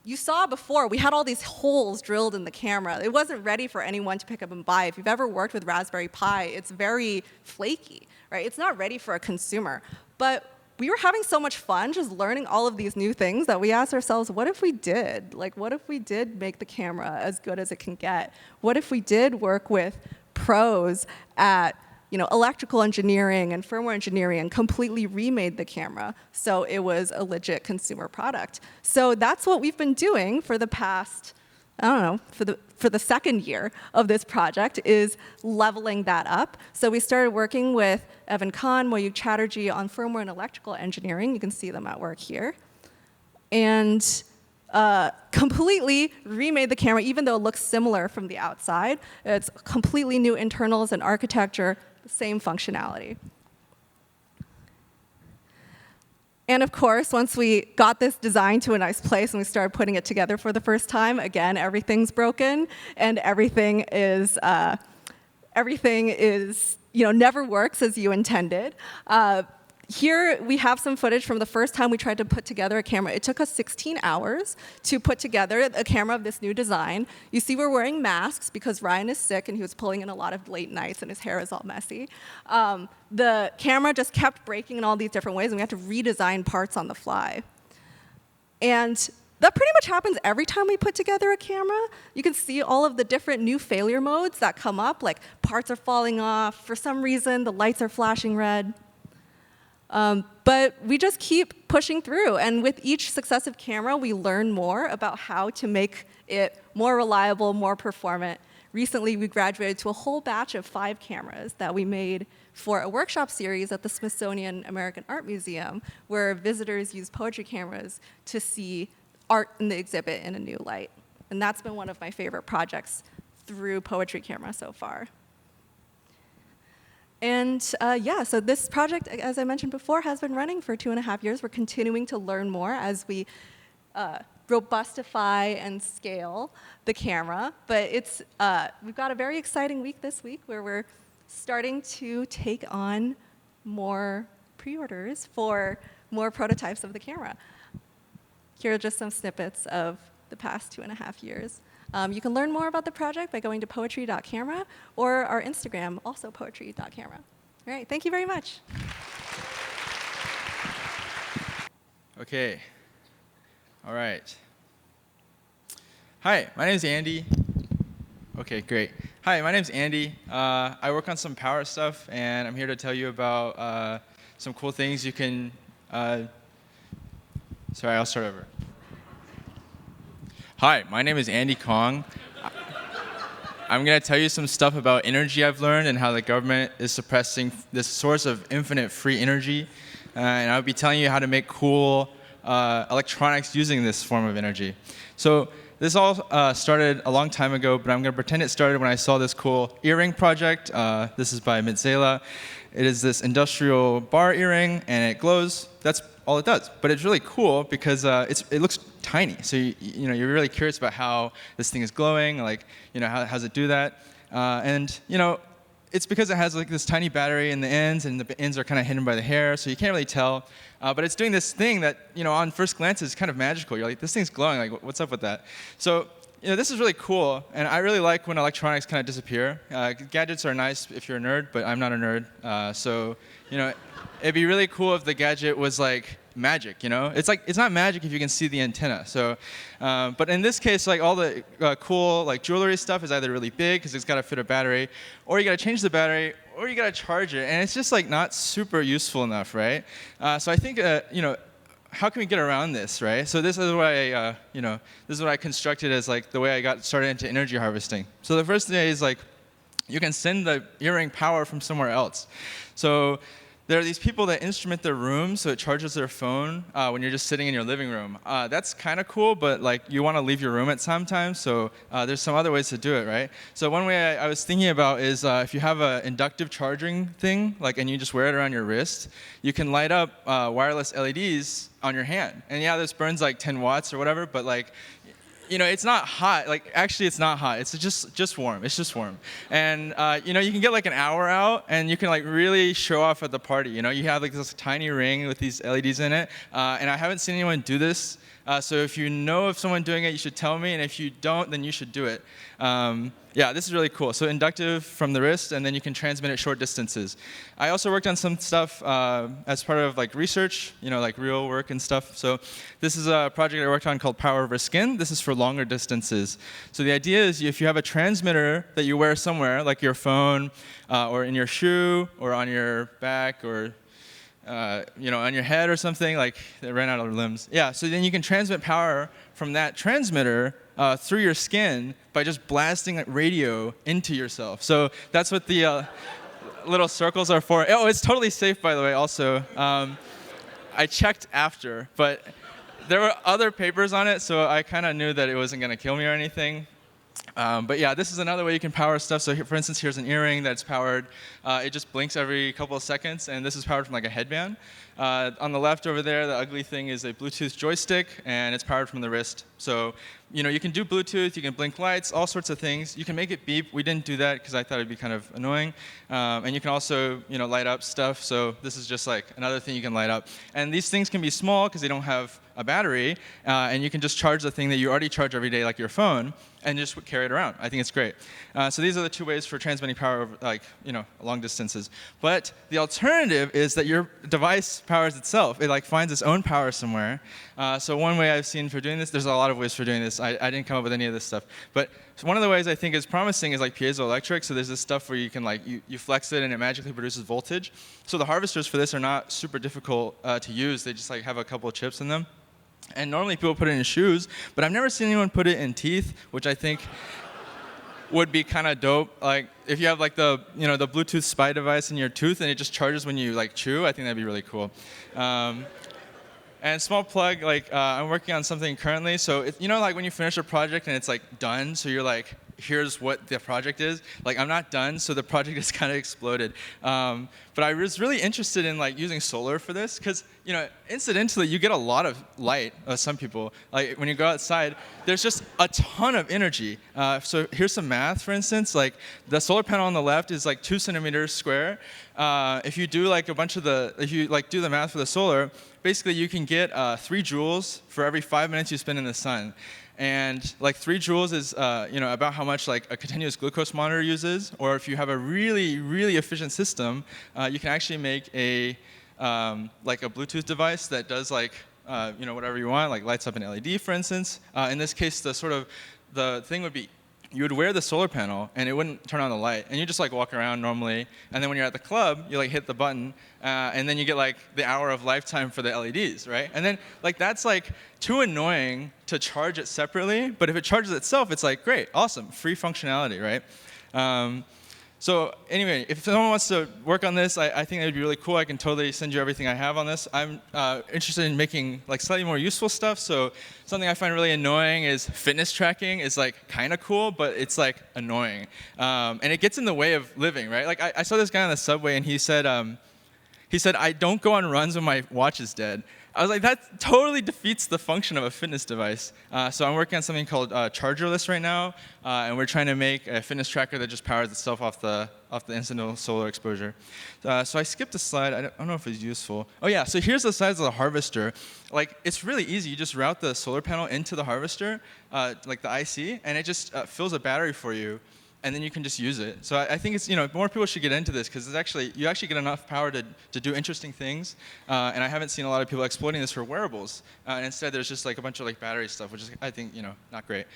you saw before, we had all these holes drilled in the camera. It wasn't ready for anyone to pick up and buy. If you've ever worked with Raspberry Pi, it's very flaky, right? It's not ready for a consumer. But we were having so much fun just learning all of these new things that we asked ourselves, what if we did? Like, what if we did make the camera as good as it can get? What if we did work with pros at electrical engineering and firmware engineering and completely remade the camera so it was a legit consumer product? So that's what we've been doing for the past, I don't know, for the second year of this project, is leveling that up. So we started working with Evan Khan, Moyuk Chatterjee on firmware and electrical engineering. You can see them at work here. And completely remade the camera, even though it looks similar from the outside. It's completely new internals and architecture, the same functionality. And of course, once we got this design to a nice place and we started putting it together for the first time, again, everything's broken and everything is never works as you intended. Here we have some footage from the first time we tried to put together a camera. It took us 16 hours to put together a camera of this new design. You see we're wearing masks because Ryan is sick and he was pulling in a lot of late nights and his hair is all messy. The camera just kept breaking in all these different ways and we had to redesign parts on the fly. And that pretty much happens every time we put together a camera. You can see all of the different new failure modes that come up, like parts are falling off. For some reason, the lights are flashing red. But we just keep pushing through. And with each successive camera, we learn more about how to make it more reliable, more performant. Recently, we graduated to a whole batch of 5 cameras that we made for a workshop series at the Smithsonian American Art Museum, where visitors use poetry cameras to see art in the exhibit in a new light. And that's been one of my favorite projects through Poetry Camera so far. And so this project, as I mentioned before, has been running for 2.5 years. We're continuing to learn more as we robustify and scale the camera. But we've got a very exciting week this week where we're starting to take on more pre-orders for more prototypes of the camera. Here are just some snippets of the past 2.5 years. You can learn more about the project by going to poetry.camera or our Instagram, also poetry.camera. All right, thank you very much. Okay. All right. Hi, my name is Andy. Okay, great. Hi, my name is Andy. I work on some power stuff, and I'm here to tell you about some cool things you can... Sorry, I'll start over. Hi, my name is Andy Kong. I'm going to tell you some stuff about energy I've learned and how the government is suppressing this source of infinite free energy. And I'll be telling you how to make cool electronics using this form of energy. So this all started a long time ago, but I'm going to pretend it started when I saw this cool earring project. This is by Mitzela. It is this industrial bar earring, and it glows. That's all it does. But it's really cool because it looks tiny. So you're really curious about how this thing is glowing, like how does it do that? And it's because it has like this tiny battery in the ends, and the ends are kind of hidden by the hair, so you can't really tell. But it's doing this thing that on first glance is kind of magical. You're like, this thing's glowing. Like, what's up with that? So this is really cool, and I really like when electronics kind of disappear. Gadgets are nice if you're a nerd, but I'm not a nerd. So it'd be really cool if the gadget was like magic, It's not magic if you can see the antenna. So, but in this case, like all the cool like jewelry stuff is either really big because it's got to fit a battery, or you got to change the battery, or you got to charge it, and it's just like not super useful enough, right? So I think how can we get around this, right? So this is what this is what I constructed as like the way I got started into energy harvesting. So the first thing is like you can send the earring power from somewhere else. So there are these people that instrument their room so it charges their phone when you're just sitting in your living room. That's kind of cool, but like you want to leave your room at some time, so there's some other ways to do it, right? So one way I was thinking about is if you have an inductive charging thing, and you just wear it around your wrist, you can light up wireless LEDs on your hand. And yeah, this burns like 10 watts or whatever, but like, it's not hot. Like, actually, it's not hot. It's just warm. It's just warm. And, you can get like an hour out, and you can like really show off at the party. You have like this tiny ring with these LEDs in it. And I haven't seen anyone do this So if you know of someone doing it, you should tell me, and if you don't, then you should do it. Yeah, this is really cool. So inductive from the wrist, and then you can transmit at short distances. I also worked on some stuff as part of like research, like real work and stuff. So this is a project I worked on called Power Over Skin. This is for longer distances. So the idea is if you have a transmitter that you wear somewhere, like your phone, or in your shoe, or on your back, or on your head or something, like they ran out of limbs. Yeah, so then you can transmit power from that transmitter through your skin by just blasting radio into yourself. So that's what the little circles are for. Oh, it's totally safe, by the way, also. I checked after, but there were other papers on it, so I kind of knew that it wasn't going to kill me or anything. But yeah, this is another way you can power stuff. So here, for instance, here's an earring that's powered. It just blinks every couple of seconds, and this is powered from like a headband. On the left over there, the ugly thing is a Bluetooth joystick, and it's powered from the wrist. So you can do Bluetooth, you can blink lights, all sorts of things. You can make it beep. We didn't do that because I thought it'd be kind of annoying. And you can also light up stuff. So this is just like another thing you can light up. And these things can be small because they don't have a battery, and you can just charge the thing that you already charge every day, like your phone, and just carry it around. I think it's great. So these are the two ways for transmitting power over, long distances. But the alternative is that your device powers itself. It finds its own power somewhere. So one way I've seen for doing this, there's a lot of ways for doing this. I didn't come up with any of this stuff. But one of the ways I think is promising is like piezoelectric. So there's this stuff where you can you flex it and it magically produces voltage. So the harvesters for this are not super difficult to use. They just have a couple of chips in them. And normally people put it in shoes, but I've never seen anyone put it in teeth, which I think would be kind of dope. Like if you have the the Bluetooth spy device in your tooth and it just charges when you chew, I think that'd be really cool. And small plug, I'm working on something currently. So when you finish a project and it's done, so you're here's what the project is. I'm not done, so the project has kind of exploded. But I was really interested in using solar for this because incidentally you get a lot of light. Some people when you go outside, there's just a ton of energy. So here's some math, for instance. The solar panel on the left is 2 centimeters square. If you do do the math for the solar, basically you can get 3 joules for every 5 minutes you spend in the sun. And 3 joules is about how much a continuous glucose monitor uses. Or if you have a really, really efficient system, you can actually make a Bluetooth device that does whatever you want, lights up an LED, for instance. In this case, the thing would be you would wear the solar panel and it wouldn't turn on the light, and you just walk around normally, and then when you're at the club, you hit the button, and then you get the hour of lifetime for the LEDs, right? And then that's too annoying to charge it separately, but if it charges itself, it's great, awesome, free functionality, right? So anyway, if someone wants to work on this, I think that would be really cool. I can totally send you everything I have on this. I'm interested in making slightly more useful stuff. So something I find really annoying is fitness tracking is kind of cool, but it's annoying. And it gets in the way of living, right? I saw this guy on the subway and he said, I don't go on runs when my watch is dead. I was that totally defeats the function of a fitness device. So I'm working on something called chargerless right now, and we're trying to make a fitness tracker that just powers itself off the incidental solar exposure. So I skipped a slide. I don't know if it's useful. Oh yeah, so here's the size of the harvester. It's really easy. You just route the solar panel into the harvester, the IC, and it just fills a battery for you. And then you can just use it. So I think it's more people should get into this because you actually get enough power to do interesting things. And I haven't seen a lot of people exploiting this for wearables. And instead, there's just a bunch of battery stuff, which is I think not great.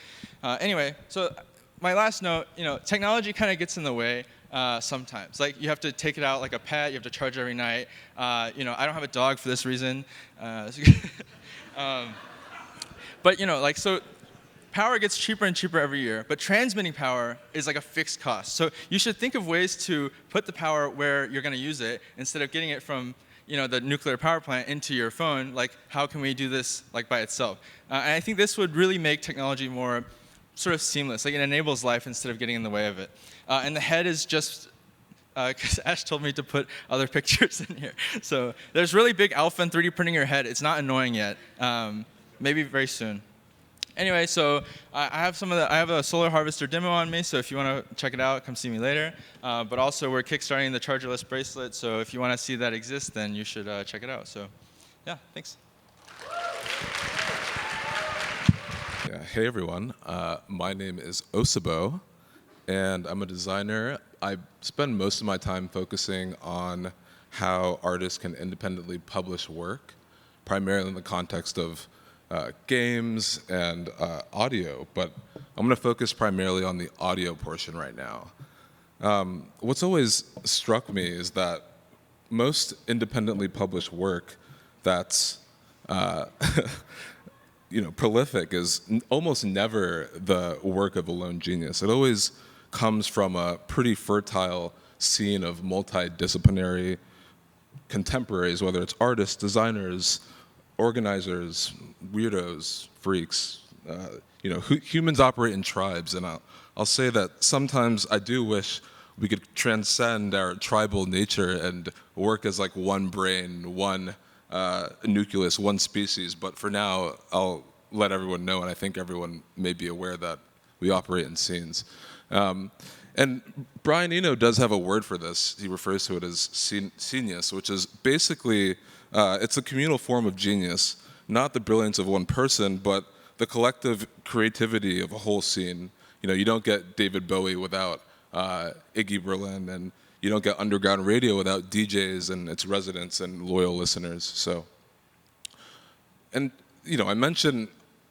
Anyway, so my last note, technology kind of gets in the way sometimes. You have to take it out like a pet. You have to charge every night. I don't have a dog for this reason. But so. Power gets cheaper and cheaper every year, but transmitting power is a fixed cost. So you should think of ways to put the power where you're going to use it instead of getting it from the nuclear power plant into your phone. How can we do this by itself? And I think this would really make technology more sort of seamless. It enables life instead of getting in the way of it. And the head is just because Ash told me to put other pictures in here. So there's really big alpha in 3D printing your head. It's not annoying yet. Maybe very soon. Anyway, so I have a solar harvester demo on me, so if you want to check it out, come see me later. But also, we're kickstarting the chargerless bracelet, so if you want to see that exist, then you should check it out. So, yeah, thanks. Yeah, hey everyone. My name is Osebo, and I'm a designer. I spend most of my time focusing on how artists can independently publish work, primarily in the context of games and audio, but I'm going to focus primarily on the audio portion right now. What's always struck me is that most independently published work that's prolific is almost never the work of a lone genius. It always comes from a pretty fertile scene of multidisciplinary contemporaries, whether it's artists, designers, organizers, weirdos, freaks. Humans operate in tribes, and I'll say that sometimes I do wish we could transcend our tribal nature and work as like one brain, one nucleus, one species. But for now, I'll let everyone know, and I think everyone may be aware that we operate in scenes. And Brian Eno does have a word for this. He refers to it as genius, which is basically, it's a communal form of genius, not the brilliance of one person, but the collective creativity of a whole scene. You don't get David Bowie without Iggy Berlin, and you don't get underground radio without DJs and its residents and loyal listeners. So, and I mentioned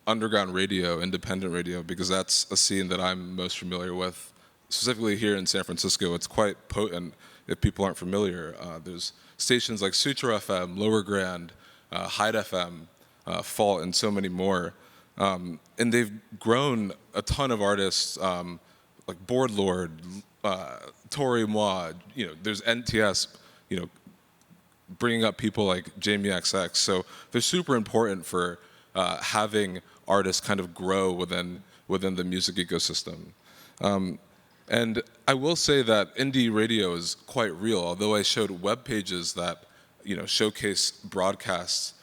underground radio, independent radio, because that's a scene that I'm most familiar with. Specifically here in San Francisco, it's quite potent if people aren't familiar. There's stations like Sutra FM, Lower Grand, Hyde FM, Fault, and so many more. And they've grown a ton of artists like Board Lord, Tori Moi, there's NTS, bringing up people like Jamie XX. So they're super important for having artists kind of grow within the music ecosystem. And I will say that indie radio is quite real. Although I showed web pages that showcase broadcasts,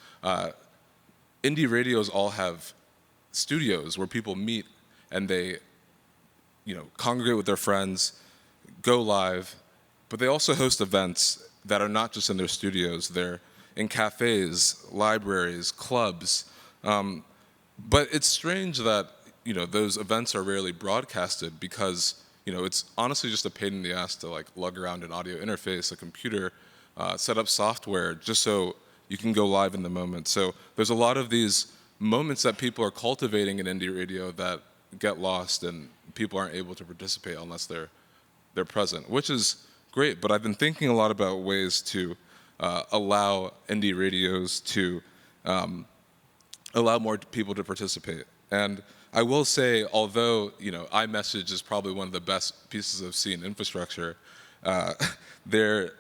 indie radios all have studios where people meet and they congregate with their friends, go live, but they also host events that are not just in their studios. They're in cafes, libraries, clubs. But it's strange that those events are rarely broadcasted because it's honestly just a pain in the ass to like lug around an audio interface, a computer, set up software just so you can go live in the moment. So there's a lot of these moments that people are cultivating in indie radio that get lost and people aren't able to participate unless they're present, which is great. But I've been thinking a lot about ways to allow indie radios to allow more people to participate. And I will say, although iMessage is probably one of the best pieces of scene infrastructure, there's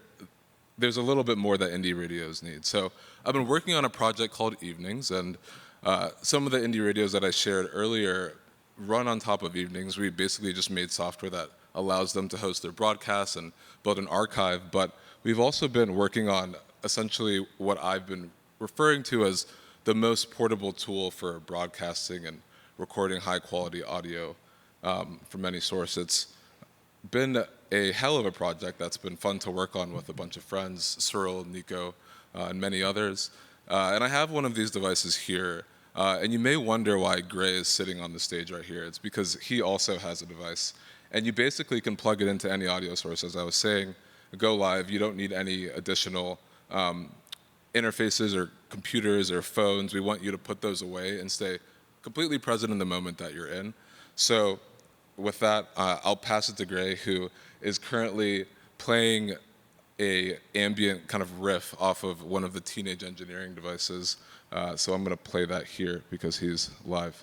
a little bit more that indie radios need. So I've been working on a project called Evenings, and some of the indie radios that I shared earlier run on top of Evenings. We basically just made software that allows them to host their broadcasts and build an archive. But we've also been working on essentially what I've been referring to as the most portable tool for broadcasting and recording high-quality audio from any source. It's been a hell of a project that's been fun to work on with a bunch of friends, Cyril, Nico, and many others. And I have one of these devices here. And you may wonder why Gray is sitting on the stage right here. It's because he also has a device. And you basically can plug it into any audio source. As I was saying, go live. You don't need any additional interfaces or computers or phones. We want you to put those away and stay completely present in the moment that you're in. So with that, I'll pass it to Gray, who is currently playing a ambient kind of riff off of one of the Teenage Engineering devices. So I'm going to play that here because he's live.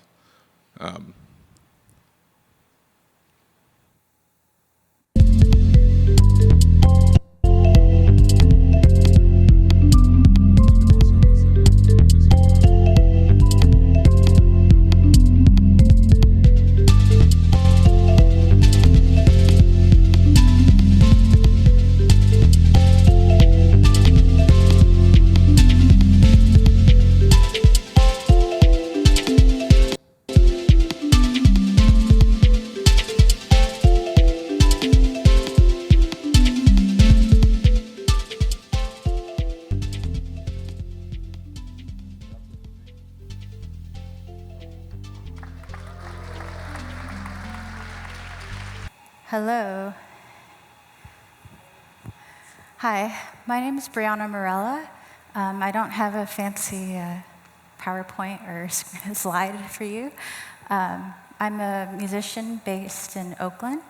Hello. Hi, my name is Briana Marela. I don't have a fancy PowerPoint or slide for you. I'm a musician based in Oakland,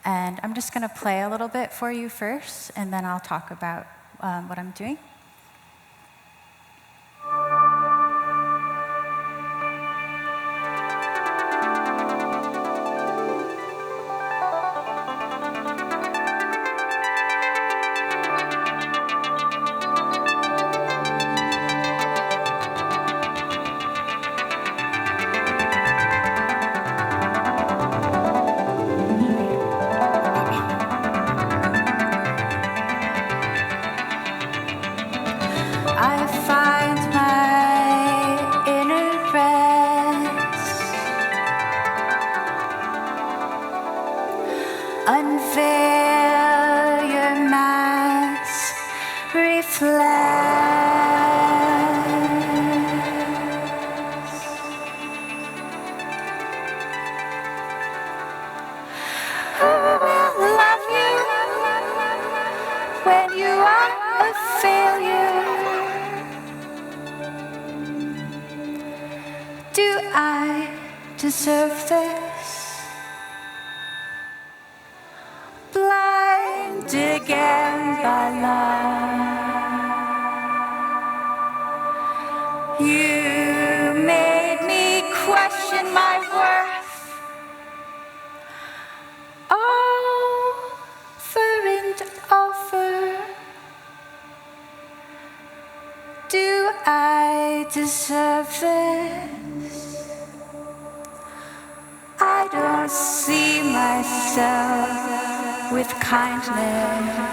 and I'm just going to play a little bit for you first, and then I'll talk about what I'm doing. Unveil your mask, reflect. Who will love you when you are a failure? Do I deserve this? Blind again by love. You made me question my worth. Over and over. Do I deserve this? I don't see myself with kindness.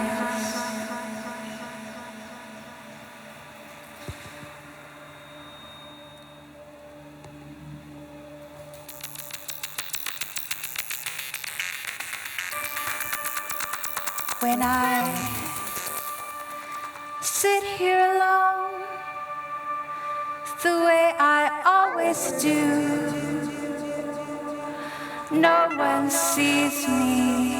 When I sit here alone, the way I always do, no one sees me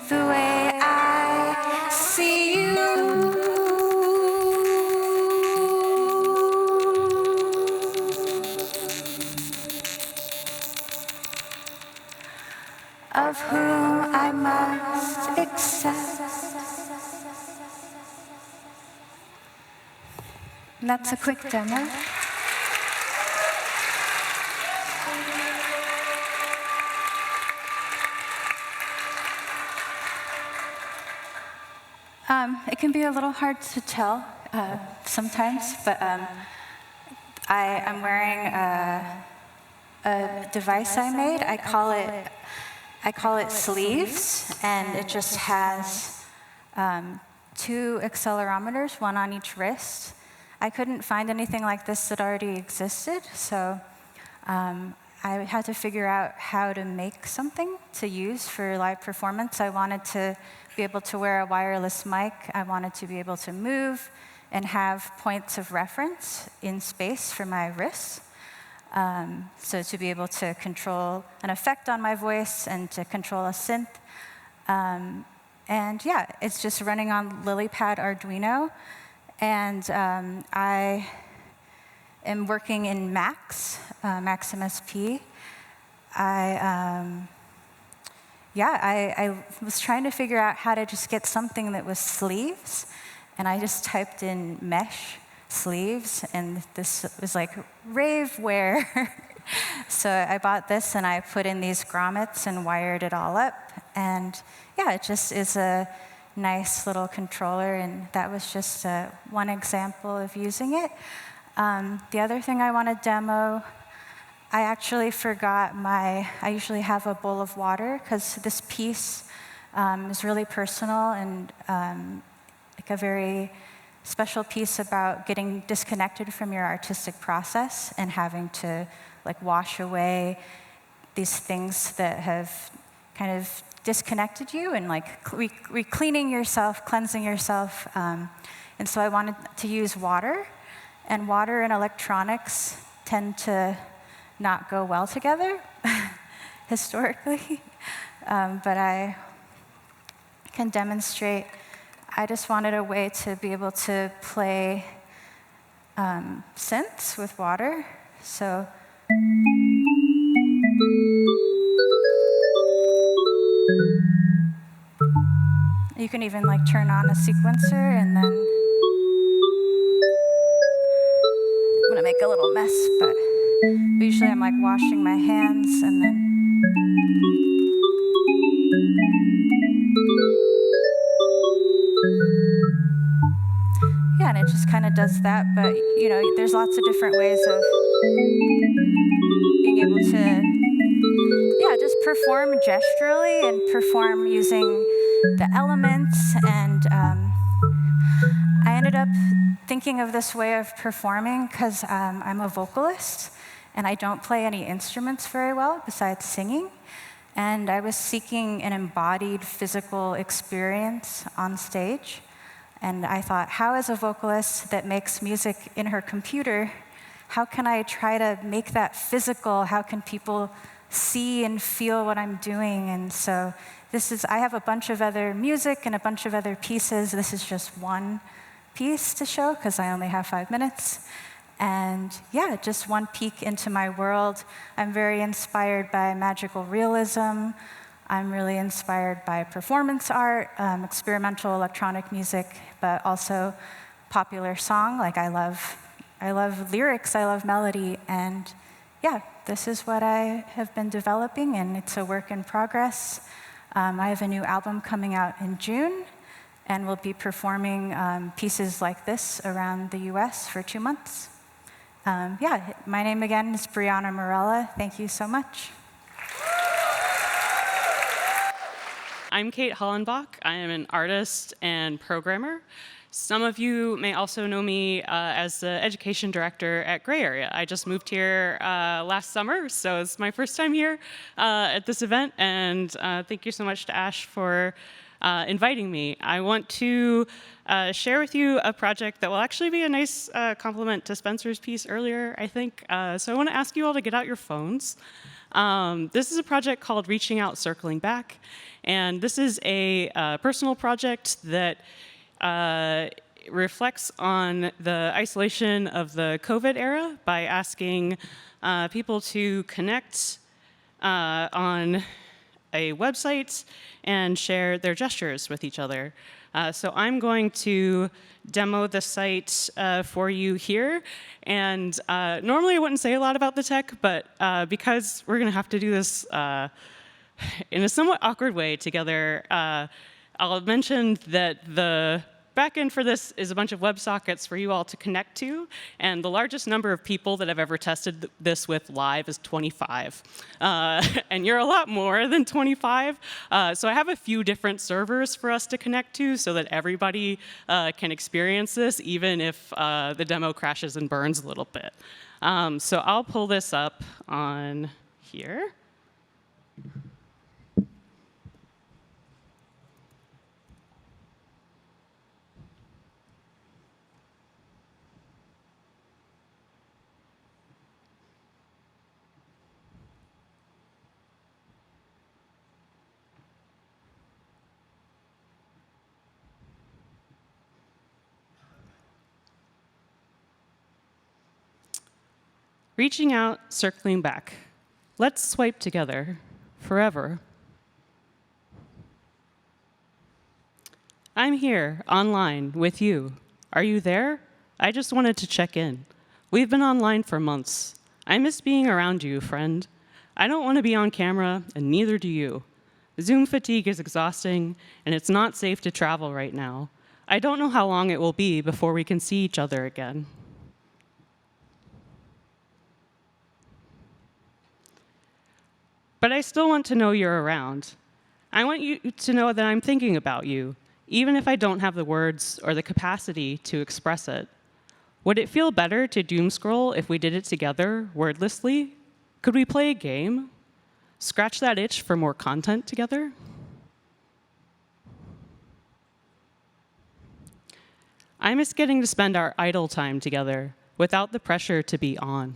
the way I see you. Of whom I must accept. And that's a quick demo. It can be a little hard to tell sometimes, but I'm wearing a device I made. I call it sleeves, and it just has 2 accelerometers, one on each wrist. I couldn't find anything like this that already existed, so I had to figure out how to make something to use for live performance. I wanted to be able to wear a wireless mic. I wanted to be able to move and have points of reference in space for my wrists. So to be able to control an effect on my voice and to control a synth. And yeah, it's just running on LilyPad Arduino. And I am working in Max MSP. I was trying to figure out how to just get something that was sleeves, and I just typed in mesh sleeves, and this was like rave wear. So I bought this, and I put in these grommets and wired it all up, and yeah, it just is a nice little controller, and that was just one example of using it. The other thing I want to demo, I actually forgot I usually have a bowl of water, because this piece is really personal and like a very special piece about getting disconnected from your artistic process and having to like wash away these things that have kind of disconnected you and like cleaning yourself, cleansing yourself. And so I wanted to use water, and water and electronics tend to not go well together, historically. but I can demonstrate. I just wanted a way to be able to play synths with water. So you can even like turn on a sequencer, and then I'm gonna make a little mess, but usually I'm like washing my hands and then yeah, and it just kind of does that. But you know, there's lots of different ways of being able to, yeah, just perform gesturally and perform using the elements. And I ended up thinking of this way of performing because I'm a vocalist and I don't play any instruments very well besides singing. And I was seeking an embodied physical experience on stage. And I thought, how as a vocalist that makes music in her computer, how can I try to make that physical? How can people see and feel what I'm doing? And so I have a bunch of other music and a bunch of other pieces. This is just one piece to show because I only have 5 minutes. And yeah, just one peek into my world. I'm very inspired by magical realism. I'm really inspired by performance art, experimental electronic music, but also popular song. Like I love lyrics, I love melody, and yeah, this is what I have been developing, and it's a work in progress. I have a new album coming out in June, and we'll be performing pieces like this around the US for 2 months. Yeah, my name again is Briana Marela. Thank you so much. I'm Kate Hollenbach. I am an artist and programmer. Some of you may also know me as the education director at Gray Area. I just moved here last summer, so it's my first time here at this event, and thank you so much to Ash for inviting me. I want to share with you a project that will actually be a nice complement to Spencer's piece earlier, I think. So I want to ask you all to get out your phones. This is a project called Reaching Out, Circling Back. And this is a personal project that reflects on the isolation of the COVID era by asking people to connect on a website and share their gestures with each other. So I'm going to demo the site for you here. And normally I wouldn't say a lot about the tech, but because we're going to have to do this in a somewhat awkward way together, I'll mention that the backend for this is a bunch of WebSockets for you all to connect to, and the largest number of people that have ever tested this with live is 25. And you're a lot more than 25. So I have a few different servers for us to connect to so that everybody can experience this, even if the demo crashes and burns a little bit. So I'll pull this up on here. Reaching out, circling back. Let's swipe together, forever. I'm here, online, with you. Are you there? I just wanted to check in. We've been online for months. I miss being around you, friend. I don't want to be on camera, and neither do you. Zoom fatigue is exhausting, and it's not safe to travel right now. I don't know how long it will be before we can see each other again. But I still want to know you're around. I want you to know that I'm thinking about you, even if I don't have the words or the capacity to express it. Would it feel better to doom scroll if we did it together, wordlessly? Could we play a game? Scratch that itch for more content together? I miss getting to spend our idle time together without the pressure to be on.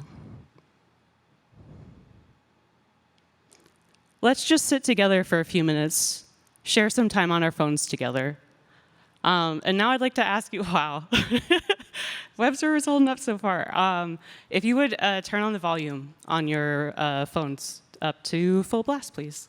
let's just sit together for a few minutes, share some time on our phones together. And now I'd like to ask you, wow, web server's holding up so far. If you would turn on the volume on your phones up to full blast, please.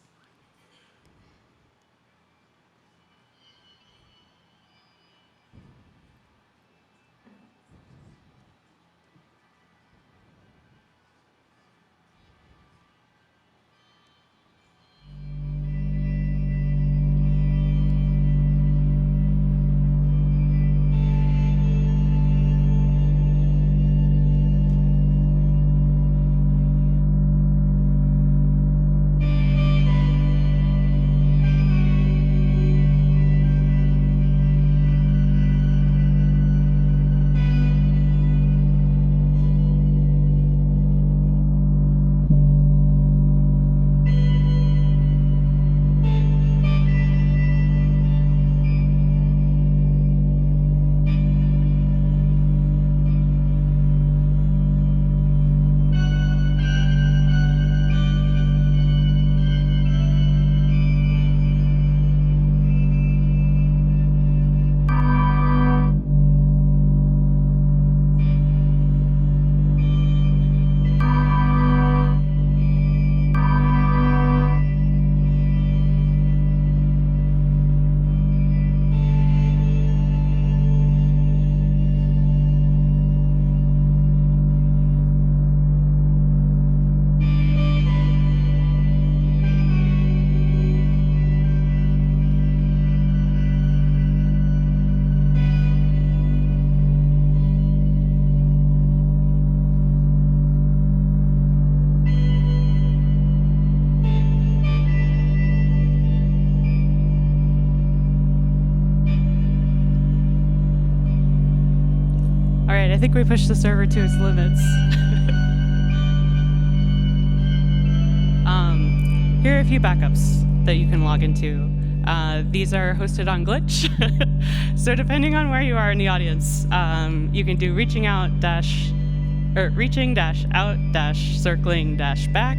I think we pushed the server to its limits. Here are a few backups that you can log into. These are hosted on Glitch. So depending on where you are in the audience, you can do reaching out circling back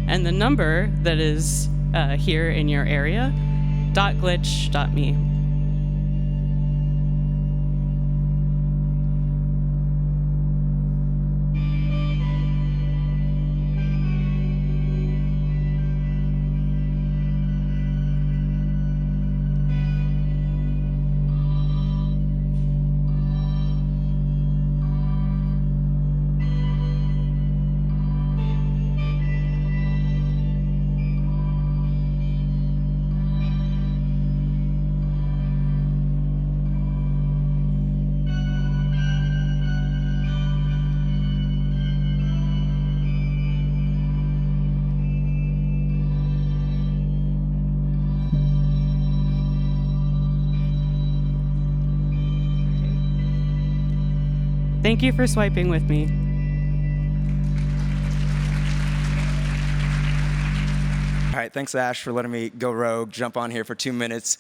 and the number that is here in your area, .glitch.me. Thank you for swiping with me. All right, thanks, Ash, for letting me go rogue, jump on here for 2 minutes.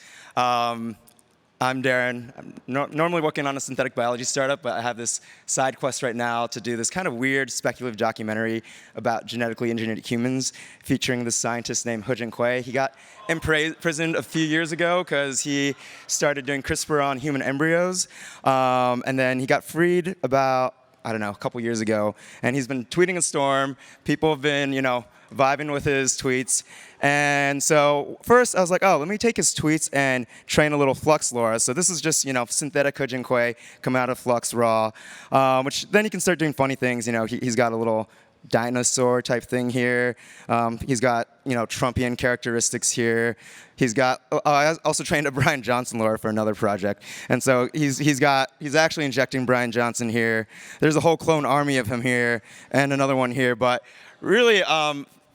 I'm Darren. I'm normally working on a synthetic biology startup, but I have this side quest right now to do this kind of weird speculative documentary about genetically engineered humans featuring this scientist named He Jiankui. He got imprisoned a few years ago because he started doing CRISPR on human embryos, and then he got freed about, I don't know, a couple years ago, and he's been tweeting a storm. People have been, vibing with his tweets. And so first I was like, oh, let me take his tweets and train a little Flux lore. So this is just, synthetic He Jiankui come out of Flux raw, which then he can start doing funny things. He's got a little dinosaur type thing here. He's got, Trumpian characteristics here. He's got, I also trained a Brian Johnson lore for another project. And so he's actually injecting Brian Johnson here. There's a whole clone army of him here and another one here. But really,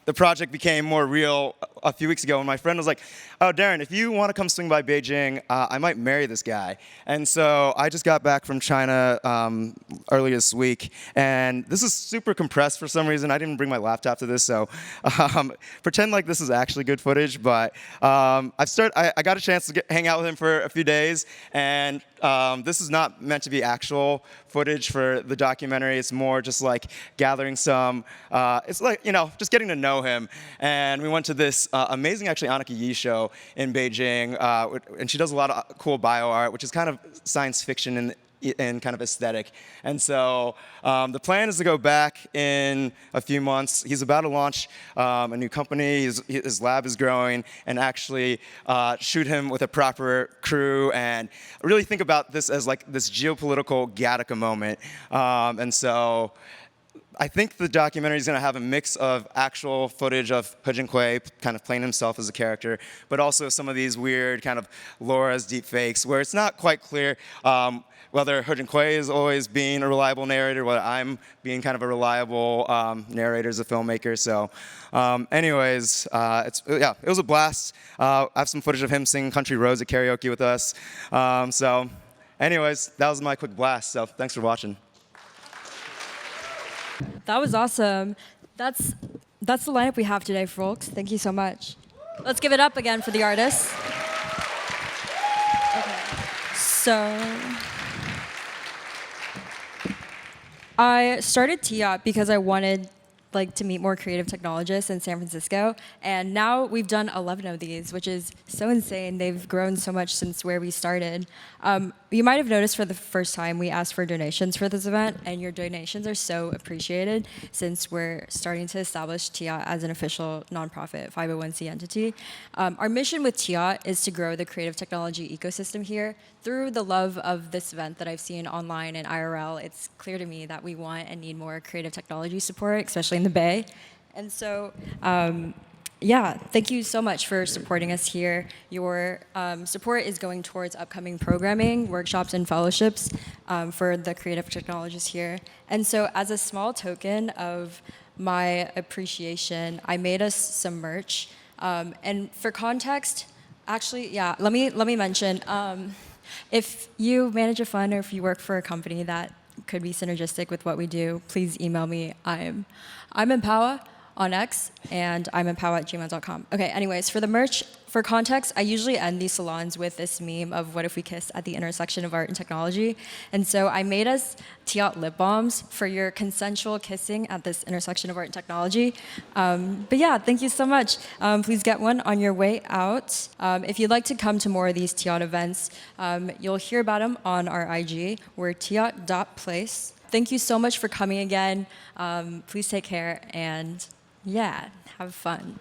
the project became more real a few weeks ago, and my friend was like, "Oh, Darren, if you want to come swing by Beijing, I might marry this guy." And so I just got back from China earlier this week, and this is super compressed for some reason. I didn't bring my laptop to this, so pretend like this is actually good footage. But I got a chance to hang out with him for a few days, and this is not meant to be actual footage for the documentary. It's more just like gathering some, it's like, just getting to know him. And we went to this amazing, actually, Annika Yi show in Beijing, and she does a lot of cool bio art, which is kind of science fiction and kind of aesthetic. And so the plan is to go back in a few months. He's about to launch a new company. His lab is growing, and actually shoot him with a proper crew and really think about this as like this geopolitical Gattaca moment. And so I think the documentary is going to have a mix of actual footage of He Jiankui kind of playing himself as a character, but also some of these weird kind of Laura's deep fakes where it's not quite clear whether He Jiankui is always being a reliable narrator, whether I'm being kind of a reliable narrator as a filmmaker. So anyways, it was a blast. I have some footage of him singing Country Roads at karaoke with us. So anyways, that was my quick blast. So thanks for watching. That was awesome. That's the lineup we have today, folks. Thank you so much. Let's give it up again for the artists. Okay. So I started Tiat because I wanted to meet more creative technologists in San Francisco, and now we've done 11 of these, which is so insane. They've grown so much since where we started. You might have noticed for the first time we asked for donations for this event, and your donations are so appreciated since we're starting to establish Tiat as an official nonprofit 501c entity. Our mission with Tiat is to grow the creative technology ecosystem here. Through the love of this event that I've seen online and IRL, it's clear to me that we want and need more creative technology support, especially in the Bay. And so, thank you so much for supporting us here. Your support is going towards upcoming programming, workshops, and fellowships for the creative technologists here. And so as a small token of my appreciation, I made us some merch. And for context, actually, let me mention, if you manage a fund or if you work for a company that could be synergistic with what we do, please email me. I'm Empowa on X, and I'm empowa@gmail.com. Okay, anyways, for the merch, for context, I usually end these salons with this meme of what if we kissed at the intersection of art and technology. And so I made us Tiat lip balms for your consensual kissing at this intersection of art and technology. Thank you so much. Please get one on your way out. If you'd like to come to more of these Tiat events, you'll hear about them on our IG. We're tiat.place. Thank you so much for coming again. Please take care, and have fun.